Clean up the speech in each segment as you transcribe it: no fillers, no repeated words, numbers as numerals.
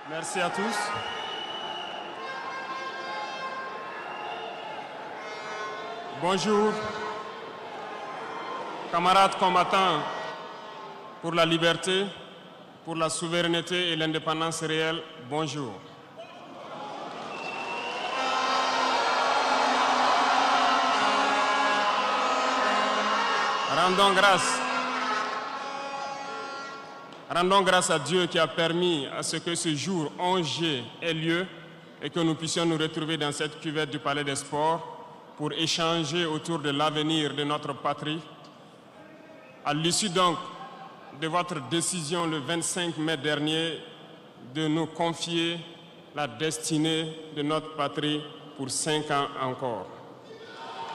Merci à tous. Bonjour, camarades combattants pour la liberté, pour la souveraineté et l'indépendance réelle. Bonjour. Rendons grâce à Dieu qui a permis à ce que ce jour 11 juillet ait lieu et que nous puissions nous retrouver dans cette cuvette du Palais des Sports pour échanger autour de l'avenir de notre patrie. À l'issue donc de votre décision le 25 mai dernier de nous confier la destinée de notre patrie pour 5 ans encore.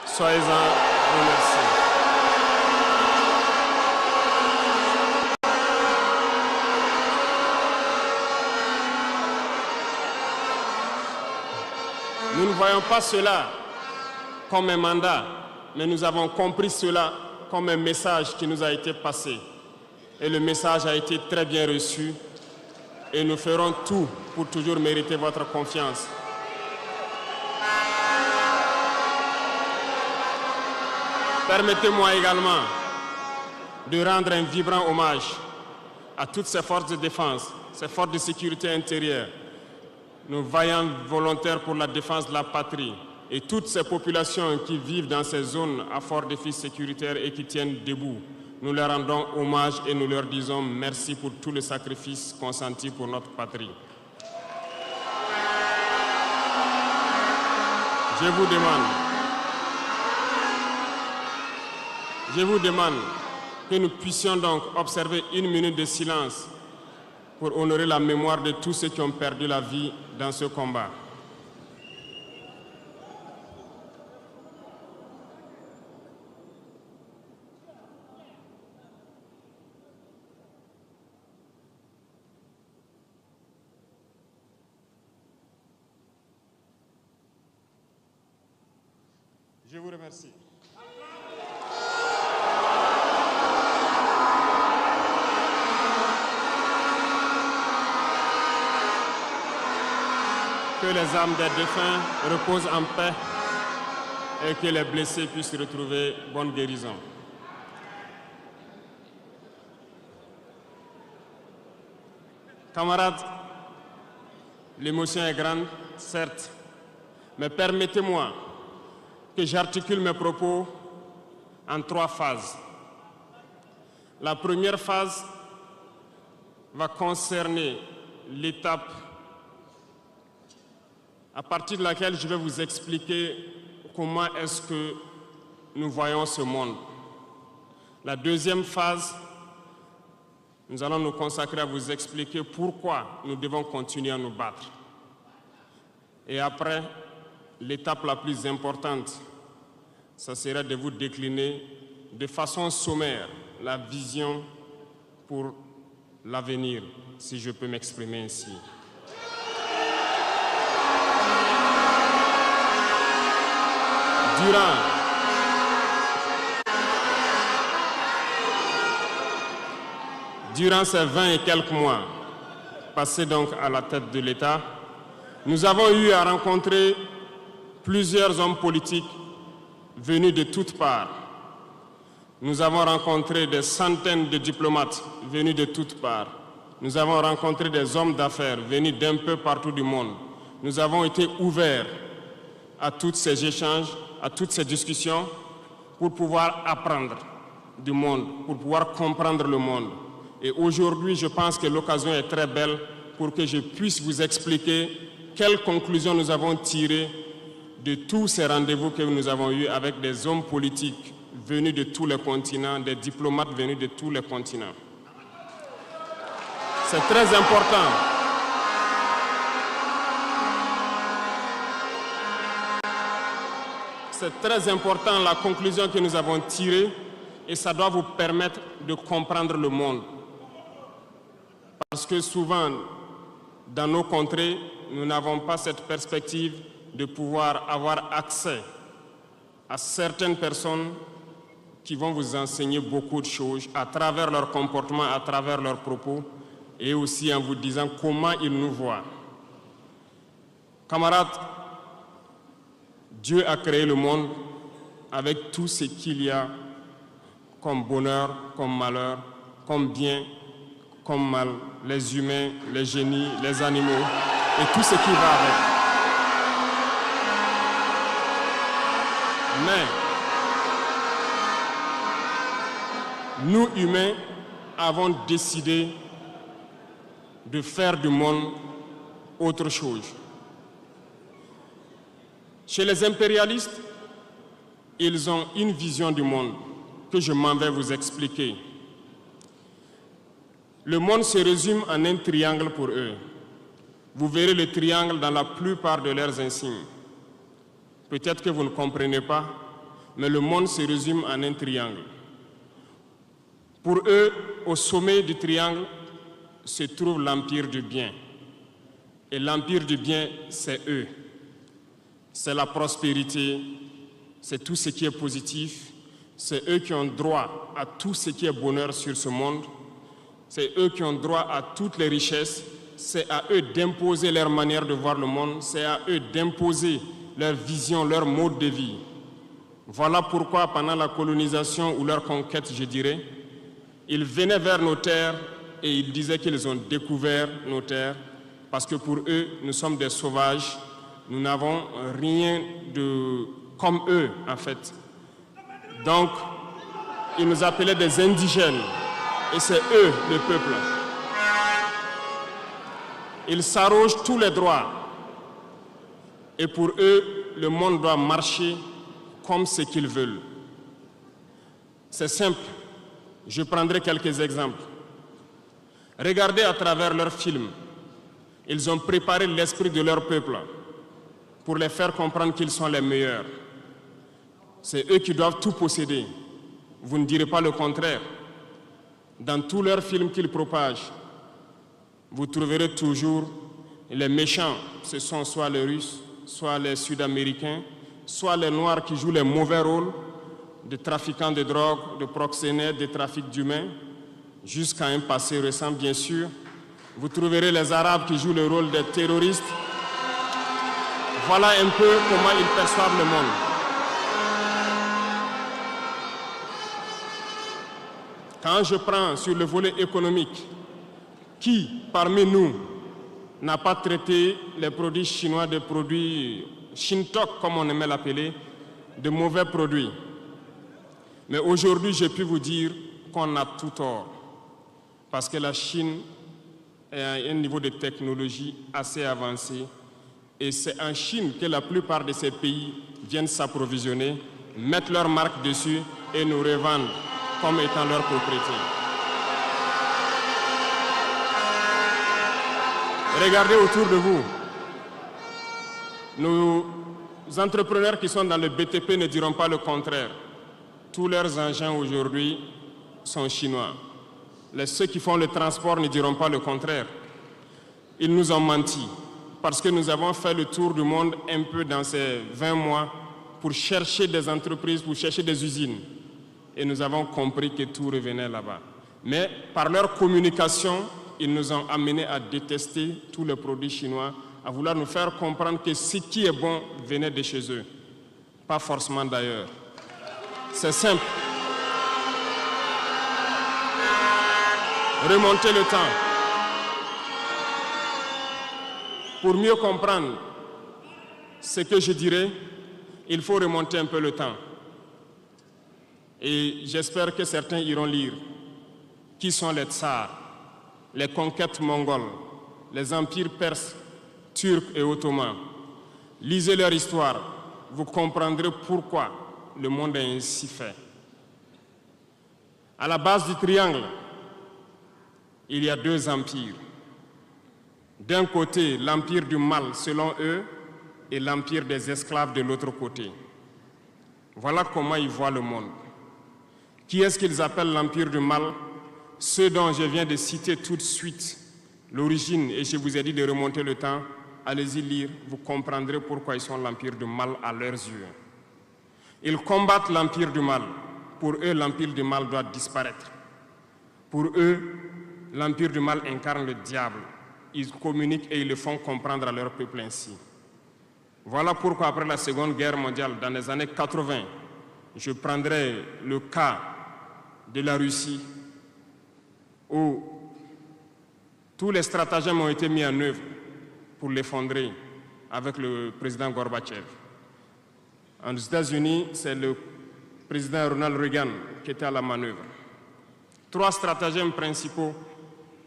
Soyez-en remerciés. Nous ne voyons pas cela comme un mandat, mais nous avons compris cela comme un message qui nous a été passé. Et le message a été très bien reçu et nous ferons tout pour toujours mériter votre confiance. Permettez-moi également de rendre un vibrant hommage à toutes ces forces de défense, ces forces de sécurité intérieure, nos vaillants volontaires pour la défense de la patrie et toutes ces populations qui vivent dans ces zones à fort défi sécuritaire et qui tiennent debout. Nous leur rendons hommage et nous leur disons merci pour tous les sacrifices consentis pour notre patrie. Je vous demande que nous puissions donc observer 1 minute de silence pour honorer la mémoire de tous ceux qui ont perdu la vie dans ce combat. Je vous remercie. Que les âmes des défunts reposent en paix et que les blessés puissent retrouver bonne guérison. Camarades, l'émotion est grande, certes, mais permettez-moi que j'articule mes propos en 3 phases. La première phase va concerner l'étape à partir de laquelle je vais vous expliquer comment est-ce que nous voyons ce monde. La deuxième phase, nous allons nous consacrer à vous expliquer pourquoi nous devons continuer à nous battre. Et après, l'étape la plus importante, ça sera de vous décliner de façon sommaire la vision pour l'avenir, si je peux m'exprimer ainsi. Durant ces 20 et quelques mois passés donc à la tête de l'État, nous avons eu à rencontrer plusieurs hommes politiques venus de toutes parts. Nous avons rencontré des centaines de diplomates venus de toutes parts. Nous avons rencontré des hommes d'affaires venus d'un peu partout du monde. Nous avons été ouverts à tous ces échanges, à toutes ces discussions pour pouvoir apprendre du monde, pour pouvoir comprendre le monde. Et aujourd'hui, je pense que l'occasion est très belle pour que je puisse vous expliquer quelles conclusions nous avons tirées de tous ces rendez-vous que nous avons eus avec des hommes politiques venus de tous les continents, des diplomates venus de tous les continents. C'est très important. C'est très important la conclusion que nous avons tirée et ça doit vous permettre de comprendre le monde. Parce que souvent, dans nos contrées, nous n'avons pas cette perspective de pouvoir avoir accès à certaines personnes qui vont vous enseigner beaucoup de choses à travers leur comportement, à travers leurs propos. et aussi en vous disant comment ils nous voient. Camarades, Dieu a créé le monde avec tout ce qu'il y a comme bonheur, comme malheur, comme bien, comme mal, les humains, les génies, les animaux et tout ce qui va avec. Mais nous, humains, avons décidé de faire du monde autre chose. Chez les impérialistes, ils ont une vision du monde que je m'en vais vous expliquer. Le monde se résume en un triangle pour eux. Vous verrez le triangle dans la plupart de leurs insignes. Peut-être que vous ne comprenez pas, mais le monde se résume en un triangle. Pour eux, au sommet du triangle, se trouve l'empire du bien. Et l'empire du bien, c'est eux. C'est la prospérité, c'est tout ce qui est positif. C'est eux qui ont droit à tout ce qui est bonheur sur ce monde. C'est eux qui ont droit à toutes les richesses. C'est à eux d'imposer leur manière de voir le monde. C'est à eux d'imposer leur vision, leur mode de vie. Voilà pourquoi, pendant la colonisation ou leur conquête, je dirais, ils venaient vers nos terres et ils disaient qu'ils ont découvert nos terres parce que pour eux, nous sommes des sauvages. Nous n'avons rien de comme eux, en fait. Donc, ils nous appelaient des indigènes. Et c'est eux, le peuple. Ils s'arrogent tous les droits. Et pour eux, le monde doit marcher comme ce qu'ils veulent. C'est simple. Je prendrai quelques exemples. Regardez à travers leurs films. Ils ont préparé l'esprit de leur peuple pour les faire comprendre qu'ils sont les meilleurs. C'est eux qui doivent tout posséder. Vous ne direz pas le contraire. Dans tous leurs films qu'ils propagent, vous trouverez toujours les méchants. Ce sont soit les Russes, soit les Sud-Américains, soit les Noirs qui jouent les mauvais rôles de trafiquants de drogue, de proxénètes, de trafic d'humains, jusqu'à un passé récent, bien sûr. Vous trouverez les Arabes qui jouent le rôle des terroristes. Voilà un peu comment ils perçoivent le monde. Quand je prends sur le volet économique, qui parmi nous n'a pas traité les produits chinois de produits Shintok, comme on aimait l'appeler, de mauvais produits? Mais aujourd'hui, j'ai pu vous dire qu'on a tout tort, parce que la Chine est à un niveau de technologie assez avancé, et c'est en Chine que la plupart de ces pays viennent s'approvisionner, mettent leur marque dessus et nous revendent comme étant leur propriété. Regardez autour de vous. Nos entrepreneurs qui sont dans le BTP ne diront pas le contraire. Tous leurs engins aujourd'hui sont chinois. Ceux qui font le transport ne diront pas le contraire. Ils nous ont menti parce que nous avons fait le tour du monde un peu dans ces 20 mois pour chercher des entreprises, pour chercher des usines. Et nous avons compris que tout revenait là-bas. Mais par leur communication, ils nous ont amenés à détester tous les produits chinois, à vouloir nous faire comprendre que ce qui est bon venait de chez eux, pas forcément d'ailleurs. C'est simple. Remonter le temps. Pour mieux comprendre ce que je dirais, il faut remonter un peu le temps. Et j'espère que certains iront lire. Qui sont les tsars, les conquêtes mongoles, les empires perses, turcs et ottomans? Lisez leur histoire, vous comprendrez pourquoi le monde est ainsi fait. À la base du triangle, il y a deux empires. D'un côté, l'empire du mal, selon eux, et l'empire des esclaves de l'autre côté. Voilà comment ils voient le monde. Qui est-ce qu'ils appellent l'empire du mal? Ceux dont je viens de citer tout de suite l'origine, et je vous ai dit de remonter le temps, allez-y lire, vous comprendrez pourquoi ils sont l'empire du mal à leurs yeux. Ils combattent l'empire du mal. Pour eux, l'empire du mal doit disparaître. Pour eux, l'empire du mal incarne le diable. Ils communiquent et ils le font comprendre à leur peuple ainsi. Voilà pourquoi après la Seconde Guerre mondiale, dans les années 80, je prendrai le cas de la Russie où tous les stratagèmes ont été mis en œuvre pour l'effondrer avec le président Gorbatchev. Aux États-Unis, c'est le président Ronald Reagan qui était à la manœuvre. 3 stratagèmes principaux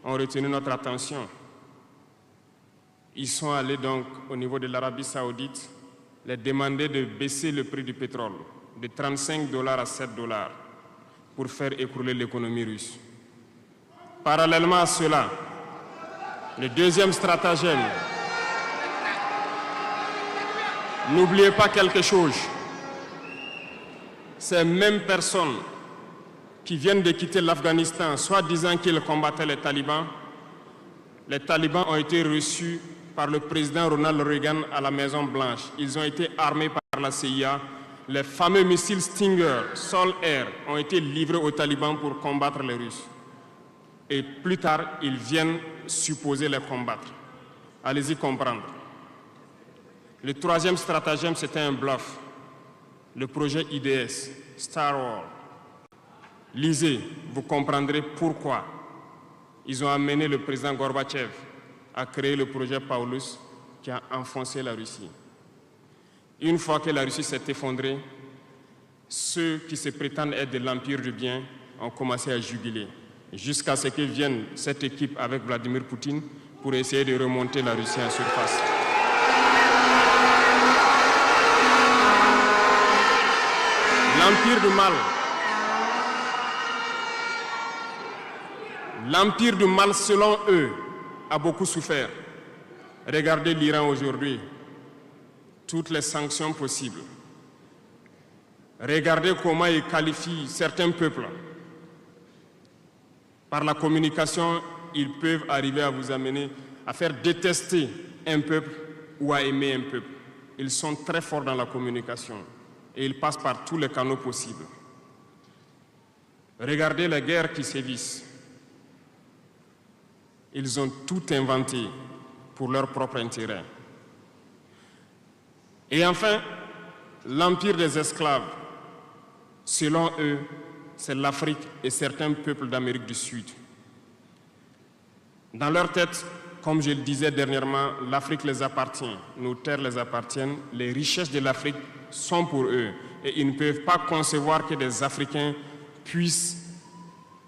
ont retenu notre attention. Ils sont allés donc au niveau de l'Arabie Saoudite les demander de baisser le prix du pétrole de 35 $ à 7 $ pour faire écrouler l'économie russe. Parallèlement à cela, le deuxième stratagème, n'oubliez pas quelque chose, ces mêmes personnes qui viennent de quitter l'Afghanistan, soit disant qu'ils combattaient les talibans ont été reçus par le président Ronald Reagan à la Maison-Blanche. Ils ont été armés par la CIA. Les fameux missiles Stinger, Sol-Air, ont été livrés aux talibans pour combattre les Russes. Et plus tard, ils viennent supposer les combattre. Allez-y comprendre. Le troisième stratagème, c'était un bluff. Le projet IDS, Star Wars. Lisez, vous comprendrez pourquoi ils ont amené le président Gorbatchev à créer le projet Paulus qui a enfoncé la Russie. Une fois que la Russie s'est effondrée, ceux qui se prétendent être de l'empire du bien ont commencé à juguler, jusqu'à ce que vienne cette équipe avec Vladimir Poutine pour essayer de remonter la Russie en surface. L'empire du mal. L'empire du mal, selon eux, a beaucoup souffert. Regardez l'Iran aujourd'hui, toutes les sanctions possibles. Regardez comment ils qualifient certains peuples. Par la communication, ils peuvent arriver à vous amener à faire détester un peuple ou à aimer un peuple. Ils sont très forts dans la communication et ils passent par tous les canaux possibles. Regardez les guerres qui sévissent. Ils ont tout inventé pour leur propre intérêt. Et enfin, l'empire des esclaves, selon eux, c'est l'Afrique et certains peuples d'Amérique du Sud. Dans leur tête, comme je le disais dernièrement, l'Afrique les appartient, nos terres les appartiennent, les richesses de l'Afrique sont pour eux. Et ils ne peuvent pas concevoir que des Africains puissent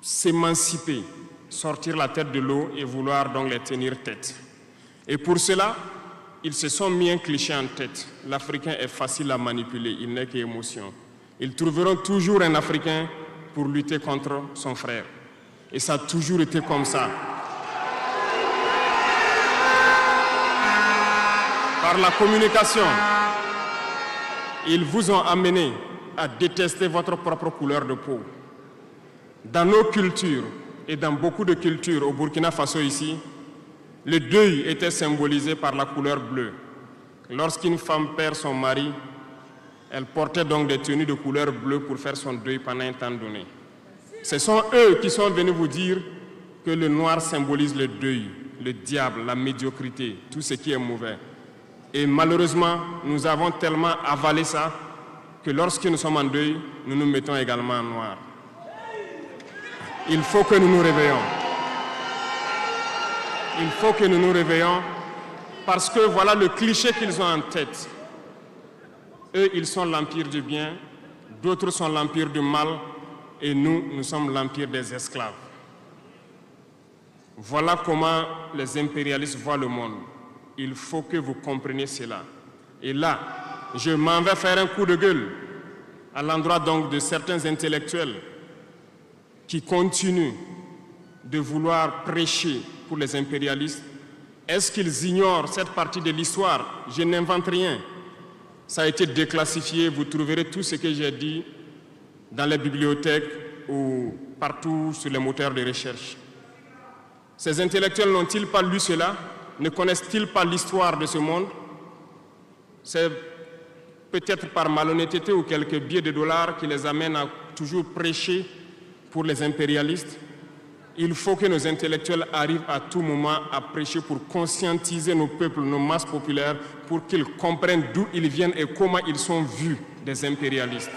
s'émanciper, sortir la tête de l'eau et vouloir donc les tenir tête. Et pour cela, ils se sont mis un cliché en tête. L'Africain est facile à manipuler, il n'est qu'émotion. Ils trouveront toujours un Africain pour lutter contre son frère. Et ça a toujours été comme ça. Par la communication, ils vous ont amené à détester votre propre couleur de peau. Dans nos cultures, et dans beaucoup de cultures, au Burkina Faso ici, le deuil était symbolisé par la couleur bleue. Lorsqu'une femme perd son mari, elle portait donc des tenues de couleur bleue pour faire son deuil pendant un temps donné. Ce sont eux qui sont venus vous dire que le noir symbolise le deuil, le diable, la médiocrité, tout ce qui est mauvais. Et malheureusement, nous avons tellement avalé ça que lorsque nous sommes en deuil, nous nous mettons également en noir. Il faut que nous nous réveillons. Il faut que nous nous réveillons parce que voilà le cliché qu'ils ont en tête. Eux, ils sont l'empire du bien, d'autres sont l'empire du mal et nous sommes l'empire des esclaves. Voilà comment les impérialistes voient le monde. Il faut que vous compreniez cela. Et là, je m'en vais faire un coup de gueule à l'endroit donc de certains intellectuels qui continuent de vouloir prêcher pour les impérialistes. Est-ce qu'ils ignorent cette partie de l'histoire? Je n'invente rien. Ça a été déclassifié, vous trouverez tout ce que j'ai dit dans les bibliothèques ou partout sur les moteurs de recherche. Ces intellectuels n'ont-ils pas lu cela? Ne connaissent-ils pas l'histoire de ce monde? C'est peut-être par malhonnêteté ou quelques billets de dollars qui les amènent à toujours prêcher pour les impérialistes. Il faut que nos intellectuels arrivent à tout moment à prêcher pour conscientiser nos peuples, nos masses populaires, pour qu'ils comprennent d'où ils viennent et comment ils sont vus des impérialistes.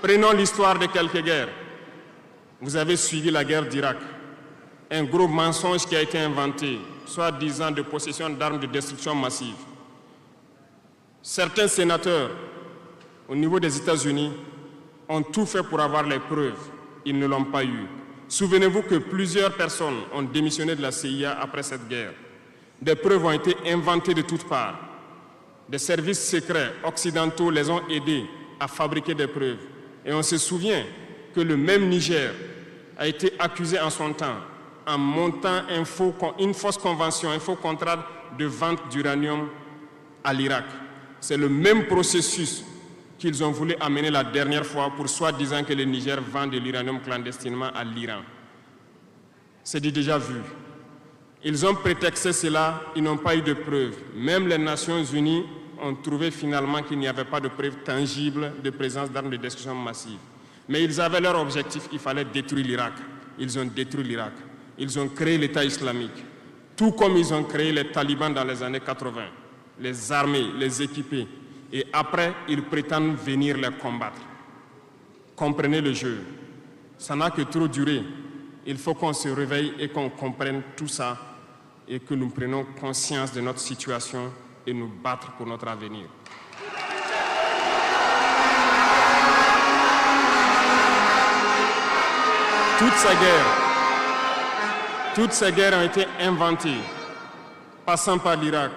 Prenons l'histoire de quelques guerres. Vous avez suivi la guerre d'Irak. Un gros mensonge qui a été inventé, soi-disant de possession d'armes de destruction massive. Certains sénateurs, au niveau des États-Unis, ont tout fait pour avoir les preuves. Ils ne l'ont pas eu. Souvenez-vous que plusieurs personnes ont démissionné de la CIA après cette guerre. Des preuves ont été inventées de toutes parts. Des services secrets occidentaux les ont aidés à fabriquer des preuves. Et on se souvient que le même Niger a été accusé en son temps en montant une fausse convention, un faux contrat de vente d'uranium à l'Irak. C'est le même processus qu'ils ont voulu amener la dernière fois pour soi-disant que le Niger vend de l'uranium clandestinement à l'Iran. C'est déjà vu. Ils ont prétexté cela, ils n'ont pas eu de preuves. Même les Nations Unies ont trouvé finalement qu'il n'y avait pas de preuves tangibles de présence d'armes de destruction massive. Mais ils avaient leur objectif, il fallait détruire l'Irak. Ils ont détruit l'Irak. Ils ont créé l'État islamique. Tout comme ils ont créé les talibans dans les années 80. Les armées, les équiper. Et après, ils prétendent venir les combattre. Comprenez le jeu. Ça n'a que trop duré. Il faut qu'on se réveille et qu'on comprenne tout ça et que nous prenions conscience de notre situation et nous battre pour notre avenir. Toutes ces guerres ont été inventées, passant par l'Irak,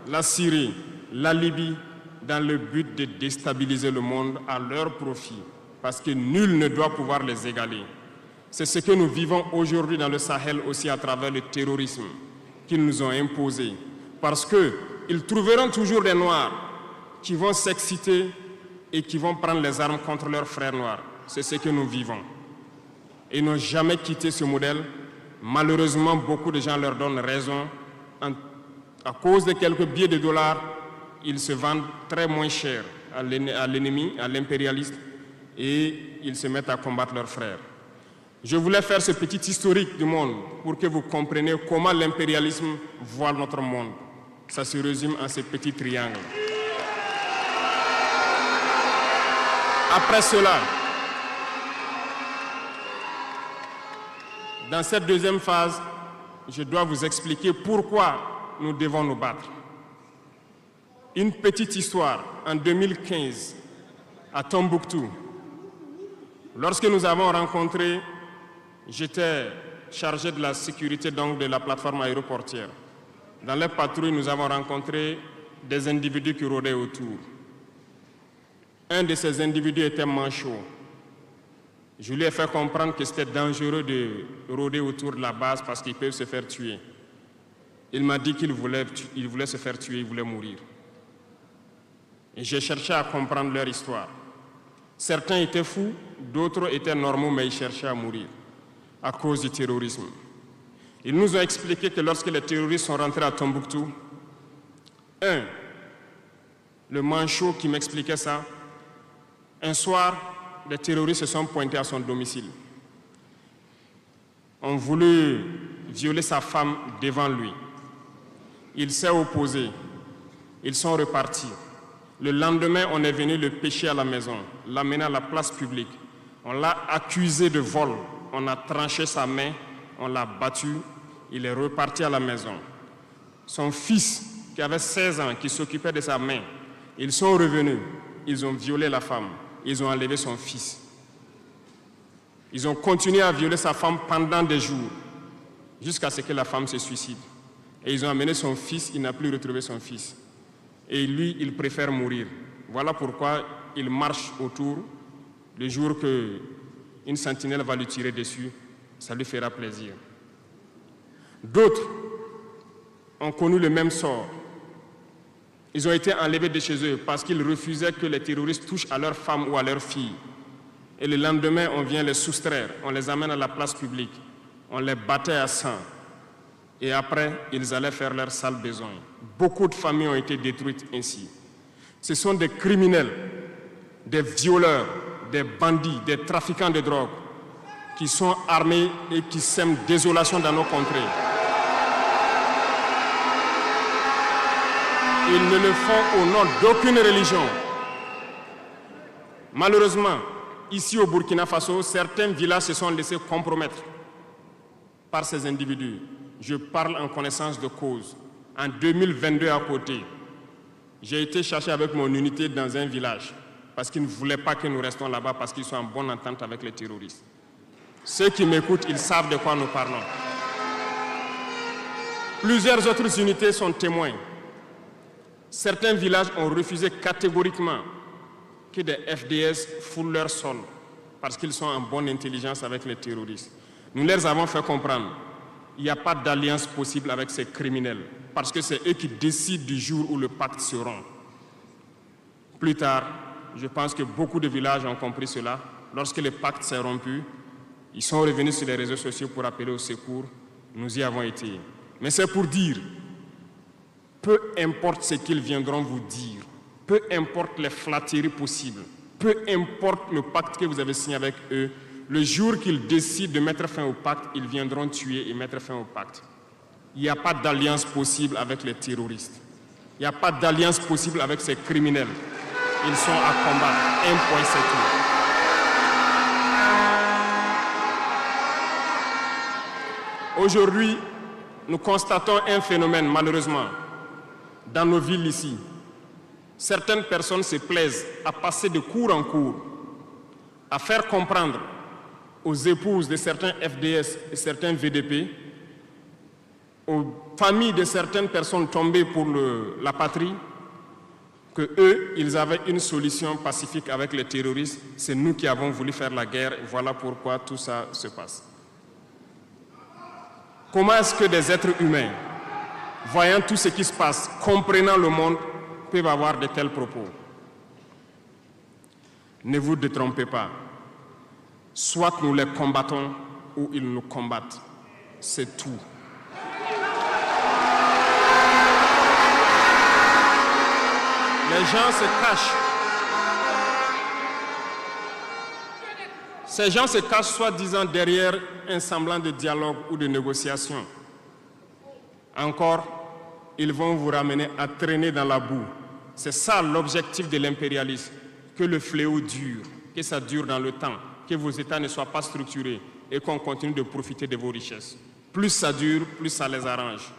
la Syrie, la Libye, dans le but de déstabiliser le monde à leur profit, parce que nul ne doit pouvoir les égaler. C'est ce que nous vivons aujourd'hui dans le Sahel aussi à travers le terrorisme qu'ils nous ont imposé, parce qu'ils trouveront toujours des Noirs qui vont s'exciter et qui vont prendre les armes contre leurs frères noirs. C'est ce que nous vivons. Ils n'ont jamais quitté ce modèle. Malheureusement, beaucoup de gens leur donnent raison. À cause de quelques billets de dollars, ils se vendent très moins cher à l'ennemi, à l'impérialiste, et ils se mettent à combattre leurs frères. Je voulais faire ce petit historique du monde pour que vous compreniez comment l'impérialisme voit notre monde. Ça se résume en ces petits triangles. Après cela, dans cette deuxième phase, je dois vous expliquer pourquoi nous devons nous battre. Une petite histoire. En 2015, à Tombouctou, lorsque nous avons rencontré, j'étais chargé de la sécurité donc, de la plateforme aéroportière. Dans les patrouilles, nous avons rencontré des individus qui rôdaient autour. Un de ces individus était manchot. Je lui ai fait comprendre que c'était dangereux de rôder autour de la base parce qu'ils peuvent se faire tuer. Il m'a dit qu'il voulait se faire tuer, il voulait mourir. Et j'ai cherché à comprendre leur histoire. Certains étaient fous, d'autres étaient normaux, mais ils cherchaient à mourir à cause du terrorisme. Ils nous ont expliqué que lorsque les terroristes sont rentrés à Tombouctou, le manchot qui m'expliquait ça, un soir, les terroristes se sont pointés à son domicile. On voulu violer sa femme devant lui. Il s'est opposé. Ils sont repartis. Le lendemain, on est venu le pêcher à la maison, l'amener à la place publique. On l'a accusé de vol. On a tranché sa main, on l'a battu. Il est reparti à la maison. Son fils, qui avait 16 ans, qui s'occupait de sa main, ils sont revenus. Ils ont violé la femme. Ils ont enlevé son fils. Ils ont continué à violer sa femme pendant des jours, jusqu'à ce que la femme se suicide. Et ils ont amené son fils, il n'a plus retrouvé son fils. Et lui, il préfère mourir. Voilà pourquoi il marche autour. Le jour qu'une sentinelle va lui tirer dessus, ça lui fera plaisir. D'autres ont connu le même sort. Ils ont été enlevés de chez eux parce qu'ils refusaient que les terroristes touchent à leurs femmes ou à leurs filles. Et le lendemain, on vient les soustraire, on les amène à la place publique, on les battait à sang. Et après, ils allaient faire leur sale besoin. Beaucoup de familles ont été détruites ainsi. Ce sont des criminels, des violeurs, des bandits, des trafiquants de drogue qui sont armés et qui sèment désolation dans nos contrées. Ils ne le font au nom d'aucune religion. Malheureusement, ici au Burkina Faso, certains villages se sont laissés compromettre par ces individus. Je parle en connaissance de cause. En 2022 à côté, j'ai été chercher avec mon unité dans un village parce qu'ils ne voulaient pas que nous restions là-bas parce qu'ils sont en bonne entente avec les terroristes. Ceux qui m'écoutent, ils savent de quoi nous parlons. Plusieurs autres unités sont témoins. Certains villages ont refusé catégoriquement que des FDS foulent leur sol parce qu'ils sont en bonne intelligence avec les terroristes. Nous leur avons fait comprendre qu'il n'y a pas d'alliance possible avec ces criminels parce que c'est eux qui décident du jour où le pacte se rompt. Plus tard, je pense que beaucoup de villages ont compris cela. Lorsque le pacte s'est rompu, ils sont revenus sur les réseaux sociaux pour appeler au secours. Nous y avons été. Mais c'est pour dire, peu importe ce qu'ils viendront vous dire, peu importe les flatteries possibles, peu importe le pacte que vous avez signé avec eux, le jour qu'ils décident de mettre fin au pacte, ils viendront tuer et mettre fin au pacte. Il n'y a pas d'alliance possible avec les terroristes. Il n'y a pas d'alliance possible avec ces criminels. Ils sont à combattre. Un point, c'est tout. Aujourd'hui, nous constatons un phénomène, malheureusement, dans nos villes ici. Certaines personnes se plaisent à passer de cour en cour, à faire comprendre aux épouses de certains FDS et certains VDP, aux familles de certaines personnes tombées pour la patrie, que eux, ils avaient une solution pacifique avec les terroristes. C'est nous qui avons voulu faire la guerre. Et voilà pourquoi tout ça se passe. Comment est-ce que des êtres humains, voyant tout ce qui se passe, comprenant le monde, peuvent avoir de tels propos? Ne vous détrompez pas. Soit nous les combattons ou ils nous combattent. C'est tout. Les gens se cachent. Ces gens se cachent soi-disant derrière un semblant de dialogue ou de négociation. Encore, ils vont vous ramener à traîner dans la boue. C'est ça l'objectif de l'impérialisme, que le fléau dure, que ça dure dans le temps, que vos États ne soient pas structurés et qu'on continue de profiter de vos richesses. Plus ça dure, plus ça les arrange.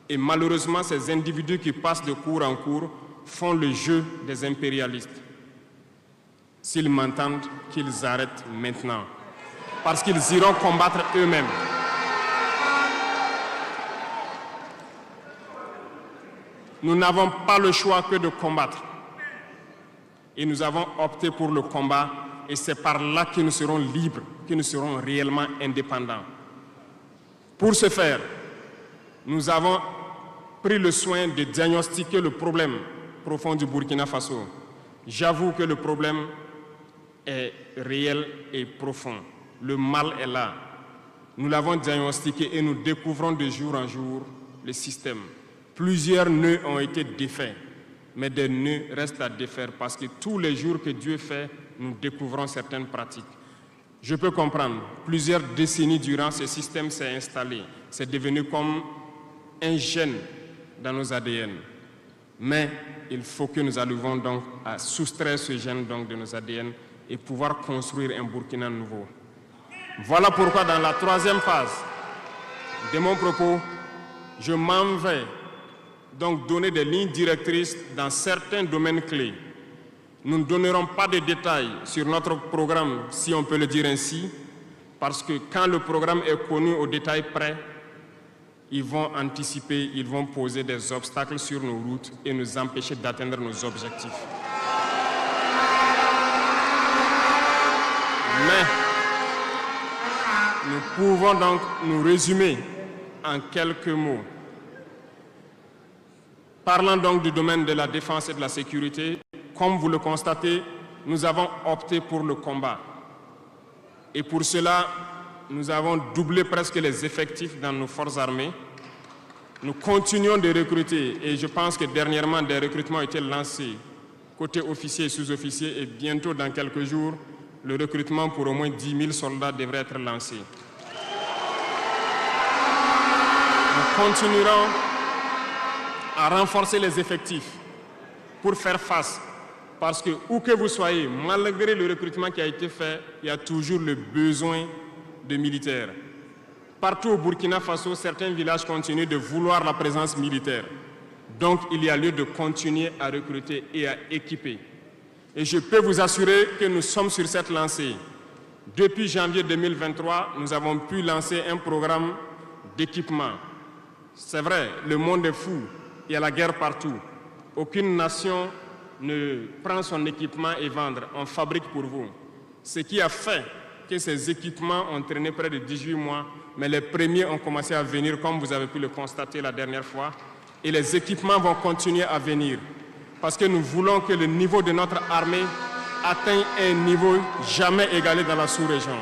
Et malheureusement, ces individus qui passent de cour en cour font le jeu des impérialistes. S'ils m'entendent, qu'ils arrêtent maintenant, parce qu'ils iront combattre eux-mêmes. Nous n'avons pas le choix que de combattre. Et nous avons opté pour le combat, et c'est par là que nous serons libres, que nous serons réellement indépendants. Pour ce faire, nous avons pris le soin de diagnostiquer le problème profond du Burkina Faso. J'avoue que le problème est réel et profond. Le mal est là. Nous l'avons diagnostiqué et nous découvrons de jour en jour le système. Plusieurs nœuds ont été défaits, mais des nœuds restent à défaire parce que tous les jours que Dieu fait, nous découvrons certaines pratiques. Je peux comprendre, plusieurs décennies durant, ce système s'est installé. C'est devenu comme un gène dans nos ADN. Mais il faut que nous arrivions donc à soustraire ce gène donc de nos ADN et pouvoir construire un Burkina nouveau. Voilà pourquoi dans la troisième phase de mon propos, je m'en vais donc donner des lignes directrices dans certains domaines clés. Nous ne donnerons pas de détails sur notre programme, si on peut le dire ainsi, parce que quand le programme est connu au détail près, ils vont anticiper, ils vont poser des obstacles sur nos routes et nous empêcher d'atteindre nos objectifs. Mais nous pouvons donc nous résumer en quelques mots. Parlant donc du domaine de la défense et de la sécurité, comme vous le constatez, nous avons opté pour le combat. Et pour cela, nous avons doublé presque les effectifs dans nos forces armées. Nous continuons de recruter et je pense que dernièrement des recrutements ont été lancés côté officiers et sous-officiers, et bientôt, dans quelques jours, le recrutement pour au moins 10 000 soldats devrait être lancé. Nous continuerons à renforcer les effectifs pour faire face, parce que où que vous soyez, malgré le recrutement qui a été fait, il y a toujours le besoin de militaires. Partout au Burkina Faso, certains villages continuent de vouloir la présence militaire. Donc, il y a lieu de continuer à recruter et à équiper. Et je peux vous assurer que nous sommes sur cette lancée. Depuis janvier 2023, nous avons pu lancer un programme d'équipement. C'est vrai, le monde est fou, il y a la guerre partout. Aucune nation ne prend son équipement et vendre, on fabrique pour vous. Ce qui a fait que ces équipements ont traîné près de 18 mois, mais les premiers ont commencé à venir, comme vous avez pu le constater la dernière fois, et les équipements vont continuer à venir, parce que nous voulons que le niveau de notre armée atteigne un niveau jamais égalé dans la sous-région.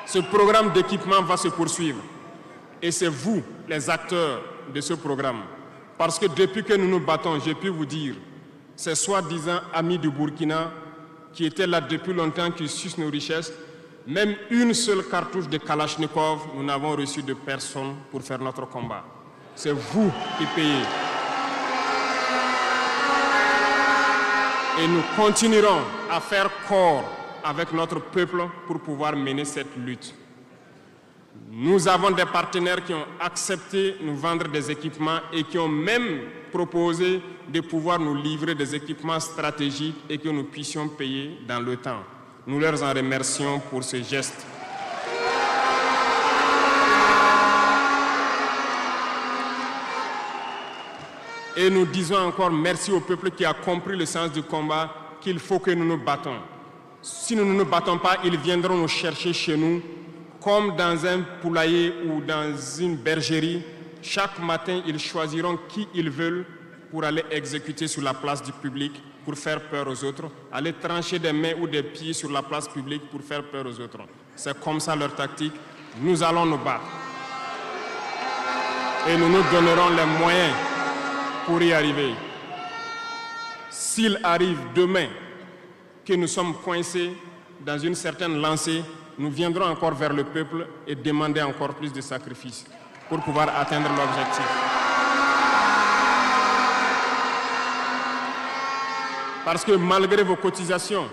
Ce programme d'équipement va se poursuivre. Et c'est vous, les acteurs de ce programme. Parce que depuis que nous nous battons, j'ai pu vous dire, ces soi-disant amis du Burkina qui étaient là depuis longtemps, qui sucent nos richesses, même une seule cartouche de Kalachnikov, nous n'avons reçu de personne pour faire notre combat. C'est vous qui payez. Et nous continuerons à faire corps avec notre peuple pour pouvoir mener cette lutte. Nous avons des partenaires qui ont accepté de nous vendre des équipements et qui ont même proposé de pouvoir nous livrer des équipements stratégiques et que nous puissions payer dans le temps. Nous leur en remercions pour ce geste. Et nous disons encore merci au peuple qui a compris le sens du combat, qu'il faut que nous nous battons. Si nous ne nous battons pas, ils viendront nous chercher chez nous, comme dans un poulailler ou dans une bergerie. Chaque matin, ils choisiront qui ils veulent pour aller exécuter sur la place du public, pour faire peur aux autres, aller trancher des mains ou des pieds sur la place publique pour faire peur aux autres. C'est comme ça leur tactique. Nous allons nous battre. Et nous nous donnerons les moyens pour y arriver. S'il arrive demain que nous sommes coincés dans une certaine lancée, nous viendrons encore vers le peuple et demander encore plus de sacrifices pour pouvoir atteindre l'objectif. Parce que malgré vos cotisations,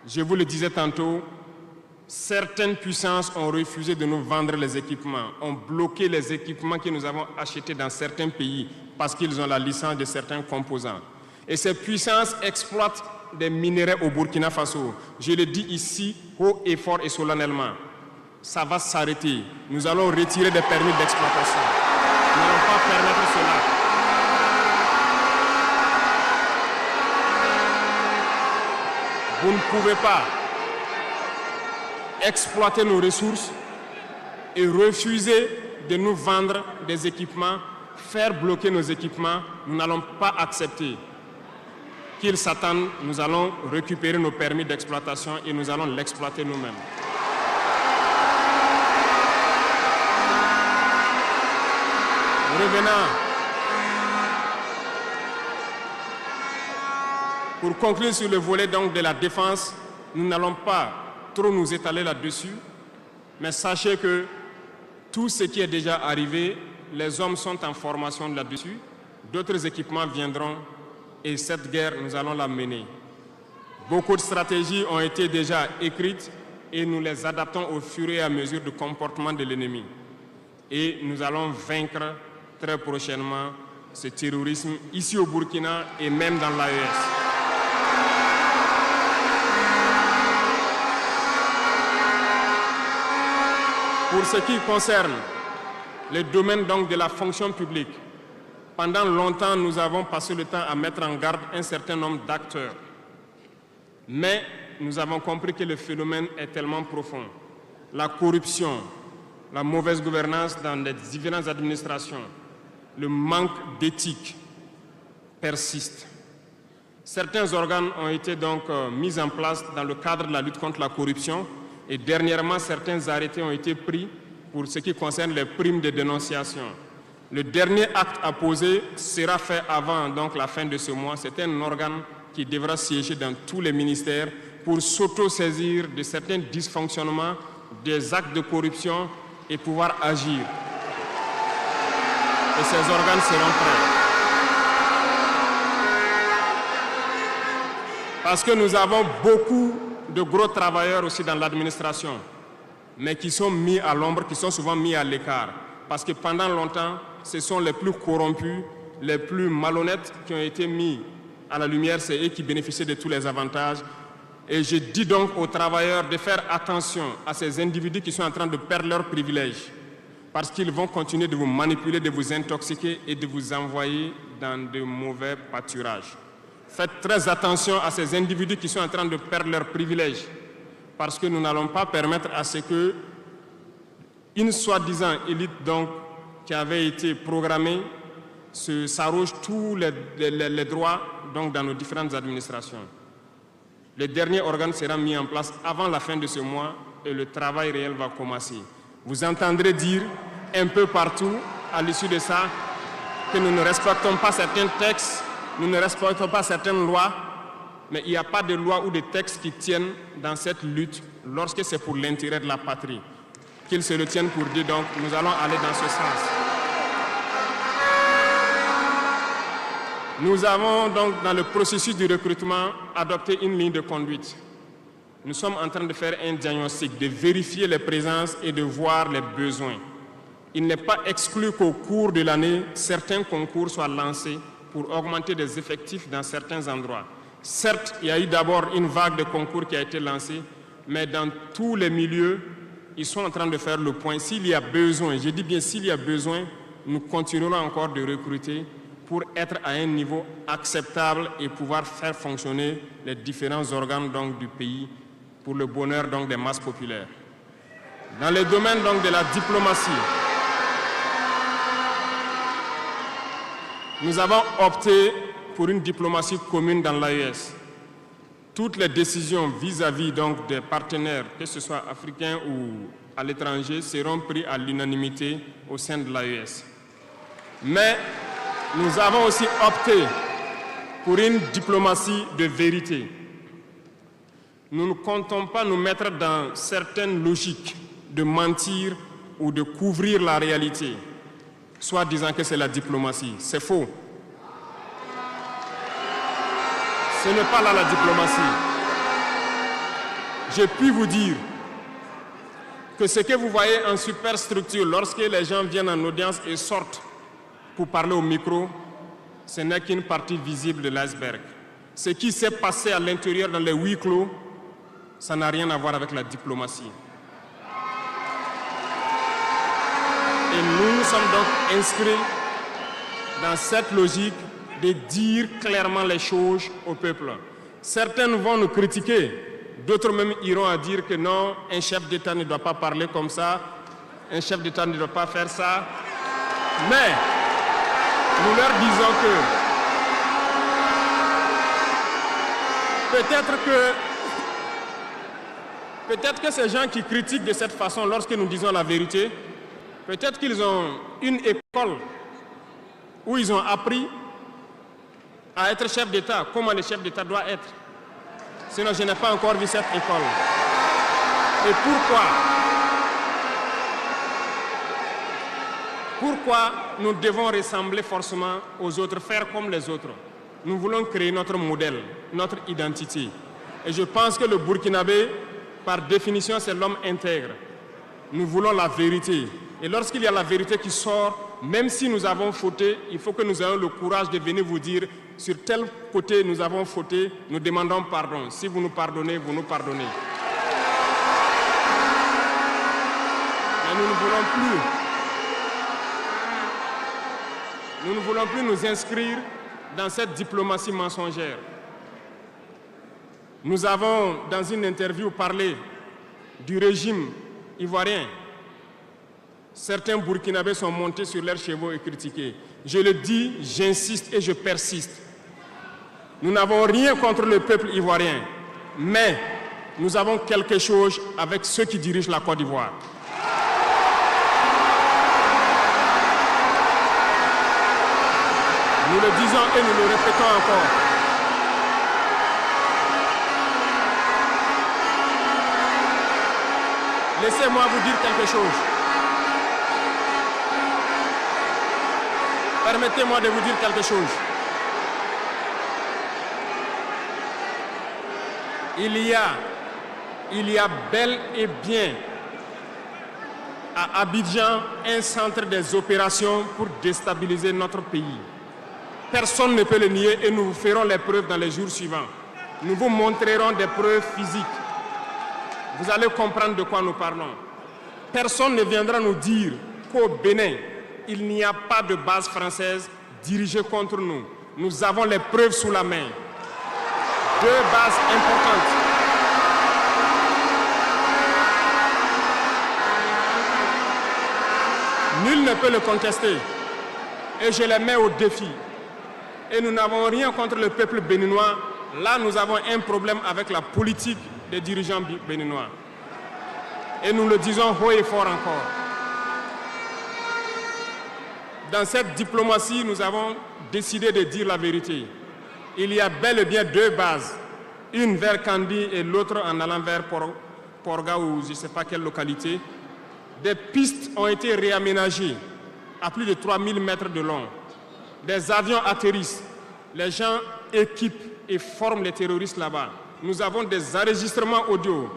je vous le disais tantôt, certaines puissances ont refusé de nous vendre les équipements, ont bloqué les équipements que nous avons achetés dans certains pays parce qu'ils ont la licence de certains composants. Et ces puissances exploitent des minerais au Burkina Faso. Je le dis ici, haut et fort et solennellement. Ça va s'arrêter. Nous allons retirer des permis d'exploitation. Nous n'allons pas permettre cela. Vous ne pouvez pas exploiter nos ressources et refuser de nous vendre des équipements, faire bloquer nos équipements. Nous n'allons pas accepter qu'ils s'attendent. Nous allons récupérer nos permis d'exploitation et nous allons l'exploiter nous-mêmes. Revenant. Pour conclure sur le volet donc de la défense, nous n'allons pas trop nous étaler là-dessus, mais sachez que tout ce qui est déjà arrivé, les hommes sont en formation là-dessus, d'autres équipements viendront et cette guerre, nous allons la mener. Beaucoup de stratégies ont été déjà écrites et nous les adaptons au fur et à mesure du comportement de l'ennemi. Et nous allons vaincre très prochainement ce terrorisme ici au Burkina et même dans l'AES. Pour ce qui concerne le domaine donc de la fonction publique, pendant longtemps, nous avons passé le temps à mettre en garde un certain nombre d'acteurs. Mais nous avons compris que le phénomène est tellement profond. La corruption, la mauvaise gouvernance dans les différentes administrations, le manque d'éthique persiste. Certains organes ont été donc mis en place dans le cadre de la lutte contre la corruption, Et dernièrement, certains arrêtés ont été pris pour ce qui concerne les primes de dénonciation. Le dernier acte à poser sera fait avant donc, la fin de ce mois. C'est un organe qui devra siéger dans tous les ministères pour s'auto-saisir de certains dysfonctionnements, des actes de corruption et pouvoir agir. Et ces organes seront prêts. Parce que nous avons beaucoup de gros travailleurs aussi dans l'administration, mais qui sont mis à l'ombre, qui sont souvent mis à l'écart. Parce que pendant longtemps, ce sont les plus corrompus, les plus malhonnêtes qui ont été mis à la lumière, c'est eux qui bénéficient de tous les avantages. Et je dis donc aux travailleurs de faire attention à ces individus qui sont en train de perdre leurs privilèges, parce qu'ils vont continuer de vous manipuler, de vous intoxiquer et de vous envoyer dans de mauvais pâturages. Faites très attention à ces individus qui sont en train de perdre leurs privilèges, parce que nous n'allons pas permettre à ce que une soi-disant élite donc, qui avait été programmée s'arroge tous les droits donc, dans nos différentes administrations. Le dernier organe sera mis en place avant la fin de ce mois et le travail réel va commencer. Vous entendrez dire un peu partout à l'issue de ça que nous ne respectons pas certains textes, nous ne respectons pas certaines lois, mais il n'y a pas de loi ou de textes qui tiennent dans cette lutte lorsque c'est pour l'intérêt de la patrie. Qu'ils se le tiennent pour dire donc nous allons aller dans ce sens. Nous avons donc dans le processus du recrutement adopté une ligne de conduite. Nous sommes en train de faire un diagnostic, de vérifier les présences et de voir les besoins. Il n'est pas exclu qu'au cours de l'année, certains concours soient lancés pour augmenter des effectifs dans certains endroits. Certes, il y a eu d'abord une vague de concours qui a été lancée, mais dans tous les milieux, ils sont en train de faire le point. S'il y a besoin, je dis bien s'il y a besoin, nous continuerons encore de recruter pour être à un niveau acceptable et pouvoir faire fonctionner les différents organes donc, du pays pour le bonheur donc, des masses populaires. Dans le domaine donc, de la diplomatie, nous avons opté pour une diplomatie commune dans l'AES. Toutes les décisions vis-à-vis donc, des partenaires, que ce soit africains ou à l'étranger, seront prises à l'unanimité au sein de l'AES. Mais nous avons aussi opté pour une diplomatie de vérité. Nous ne comptons pas nous mettre dans certaines logiques de mentir ou de couvrir la réalité, soit disant que c'est la diplomatie. C'est faux. Ce n'est pas là la diplomatie. Je puis vous dire que ce que vous voyez en superstructure, lorsque les gens viennent en audience et sortent pour parler au micro, ce n'est qu'une partie visible de l'iceberg. Ce qui s'est passé à l'intérieur dans les huis clos, ça n'a rien à voir avec la diplomatie. Et nous sommes donc inscrits dans cette logique de dire clairement les choses au peuple. Certains vont nous critiquer, d'autres même iront à dire que non, un chef d'État ne doit pas parler comme ça, un chef d'État ne doit pas faire ça. Mais nous leur disons que peut-être que ces gens qui critiquent de cette façon lorsque nous disons la vérité, peut-être qu'ils ont une école où ils ont appris à être chef d'État, comment le chef d'État doit être. Sinon, je n'ai pas encore vu cette école. Et pourquoi nous devons ressembler forcément aux autres, faire comme les autres? Nous voulons créer notre modèle, notre identité. Et je pense que le Burkinabé, par définition, c'est l'homme intègre. Nous voulons la vérité. Et lorsqu'il y a la vérité qui sort, même si nous avons fauté, il faut que nous ayons le courage de venir vous dire sur tel côté nous avons fauté, nous demandons pardon. Si vous nous pardonnez, vous nous pardonnez. Mais nous ne voulons plus nous inscrire dans cette diplomatie mensongère. Nous avons, dans une interview, parlé du régime ivoirien. Certains Burkinabés sont montés sur leurs chevaux et critiqués. Je le dis, j'insiste et je persiste. Nous n'avons rien contre le peuple ivoirien, mais nous avons quelque chose avec ceux qui dirigent la Côte d'Ivoire. Nous le disons et nous le répétons encore. Laissez-moi vous dire quelque chose. Permettez-moi de vous dire quelque chose. Il y a bel et bien à Abidjan un centre des opérations pour déstabiliser notre pays. Personne ne peut le nier et nous vous ferons les preuves dans les jours suivants. Nous vous montrerons des preuves physiques. Vous allez comprendre de quoi nous parlons. Personne ne viendra nous dire qu'au Bénin, il n'y a pas de base française dirigée contre nous. Nous avons les preuves sous la main. 2 bases importantes. Nul ne peut le contester. Et je les mets au défi. Et nous n'avons rien contre le peuple béninois. Là, nous avons un problème avec la politique des dirigeants béninois. Et nous le disons haut et fort encore. Dans cette diplomatie, nous avons décidé de dire la vérité. Il y a bel et bien 2 bases. Une vers Kandi et l'autre en allant vers Porga ou je ne sais pas quelle localité. Des pistes ont été réaménagées à plus de 3000 mètres de long. Des avions atterrissent. Les gens équipent et forment les terroristes là-bas. Nous avons des enregistrements audio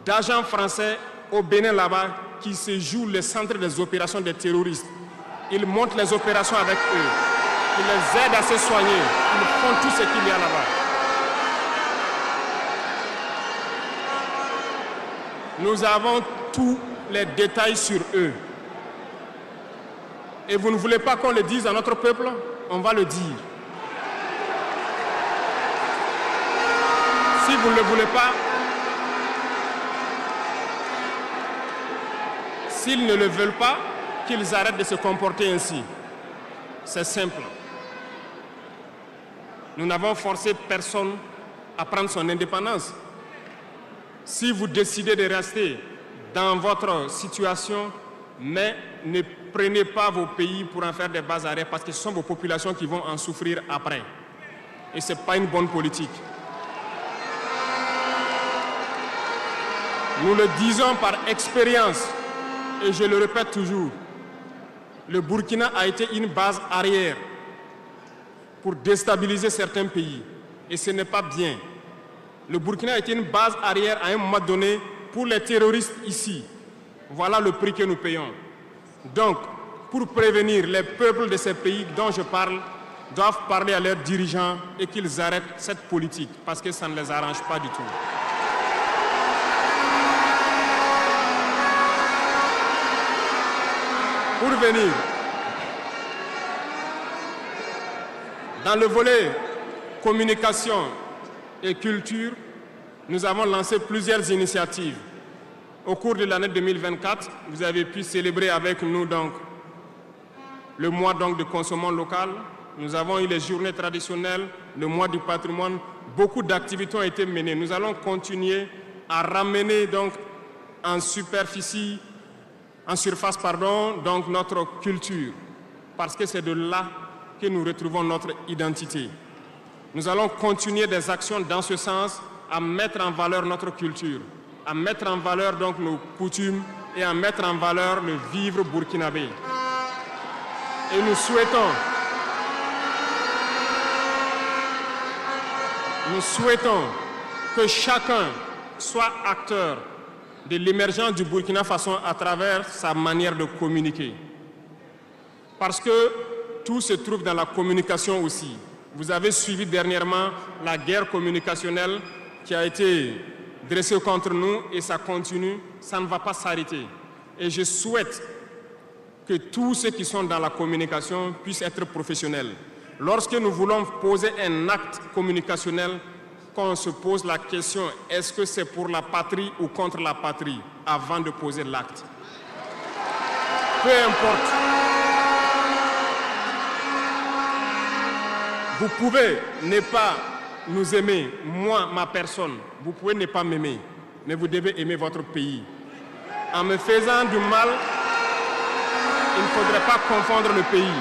d'agents français au Bénin là-bas qui se jouent le centre des opérations des terroristes. Ils montent les opérations avec eux. Ils les aident à se soigner. Ils font tout ce qu'il y a là-bas. Nous avons tous les détails sur eux. Et vous ne voulez pas qu'on le dise à notre peuple? On va le dire. Si vous ne le voulez pas, s'ils ne le veulent pas, qu'ils arrêtent de se comporter ainsi. C'est simple. Nous n'avons forcé personne à prendre son indépendance. Si vous décidez de rester dans votre situation, mais ne prenez pas vos pays pour en faire des bases arrêts parce que ce sont vos populations qui vont en souffrir après. Et ce n'est pas une bonne politique. Nous le disons par expérience, et je le répète toujours, le Burkina a été une base arrière pour déstabiliser certains pays. Et ce n'est pas bien. Le Burkina a été une base arrière à un moment donné pour les terroristes ici. Voilà le prix que nous payons. Donc, pour prévenir les peuples de ces pays dont je parle, doivent parler à leurs dirigeants et qu'ils arrêtent cette politique parce que ça ne les arrange pas du tout. Pour venir, dans le volet communication et culture, nous avons lancé plusieurs initiatives. Au cours de l'année 2024, vous avez pu célébrer avec nous donc, le mois donc, de consommation locale. Nous avons eu les journées traditionnelles, le mois du patrimoine. Beaucoup d'activités ont été menées. Nous allons continuer à ramener donc, en surface, donc notre culture, parce que c'est de là que nous retrouvons notre identité. Nous allons continuer des actions dans ce sens, à mettre en valeur notre culture, à mettre en valeur donc nos coutumes et à mettre en valeur le vivre burkinabé. Et nous souhaitons que chacun soit acteur de l'émergence du Burkina Faso à travers sa manière de communiquer. Parce que tout se trouve dans la communication aussi. Vous avez suivi dernièrement la guerre communicationnelle qui a été dressée contre nous et ça continue, ça ne va pas s'arrêter. Et je souhaite que tous ceux qui sont dans la communication puissent être professionnels. Lorsque nous voulons poser un acte communicationnel, qu'on se pose la question, est-ce que c'est pour la patrie ou contre la patrie, avant de poser l'acte. Peu importe. Vous pouvez ne pas nous aimer, moi, ma personne. Vous pouvez ne pas m'aimer. mais vous devez aimer votre pays. En me faisant du mal, il ne faudrait pas confondre le pays.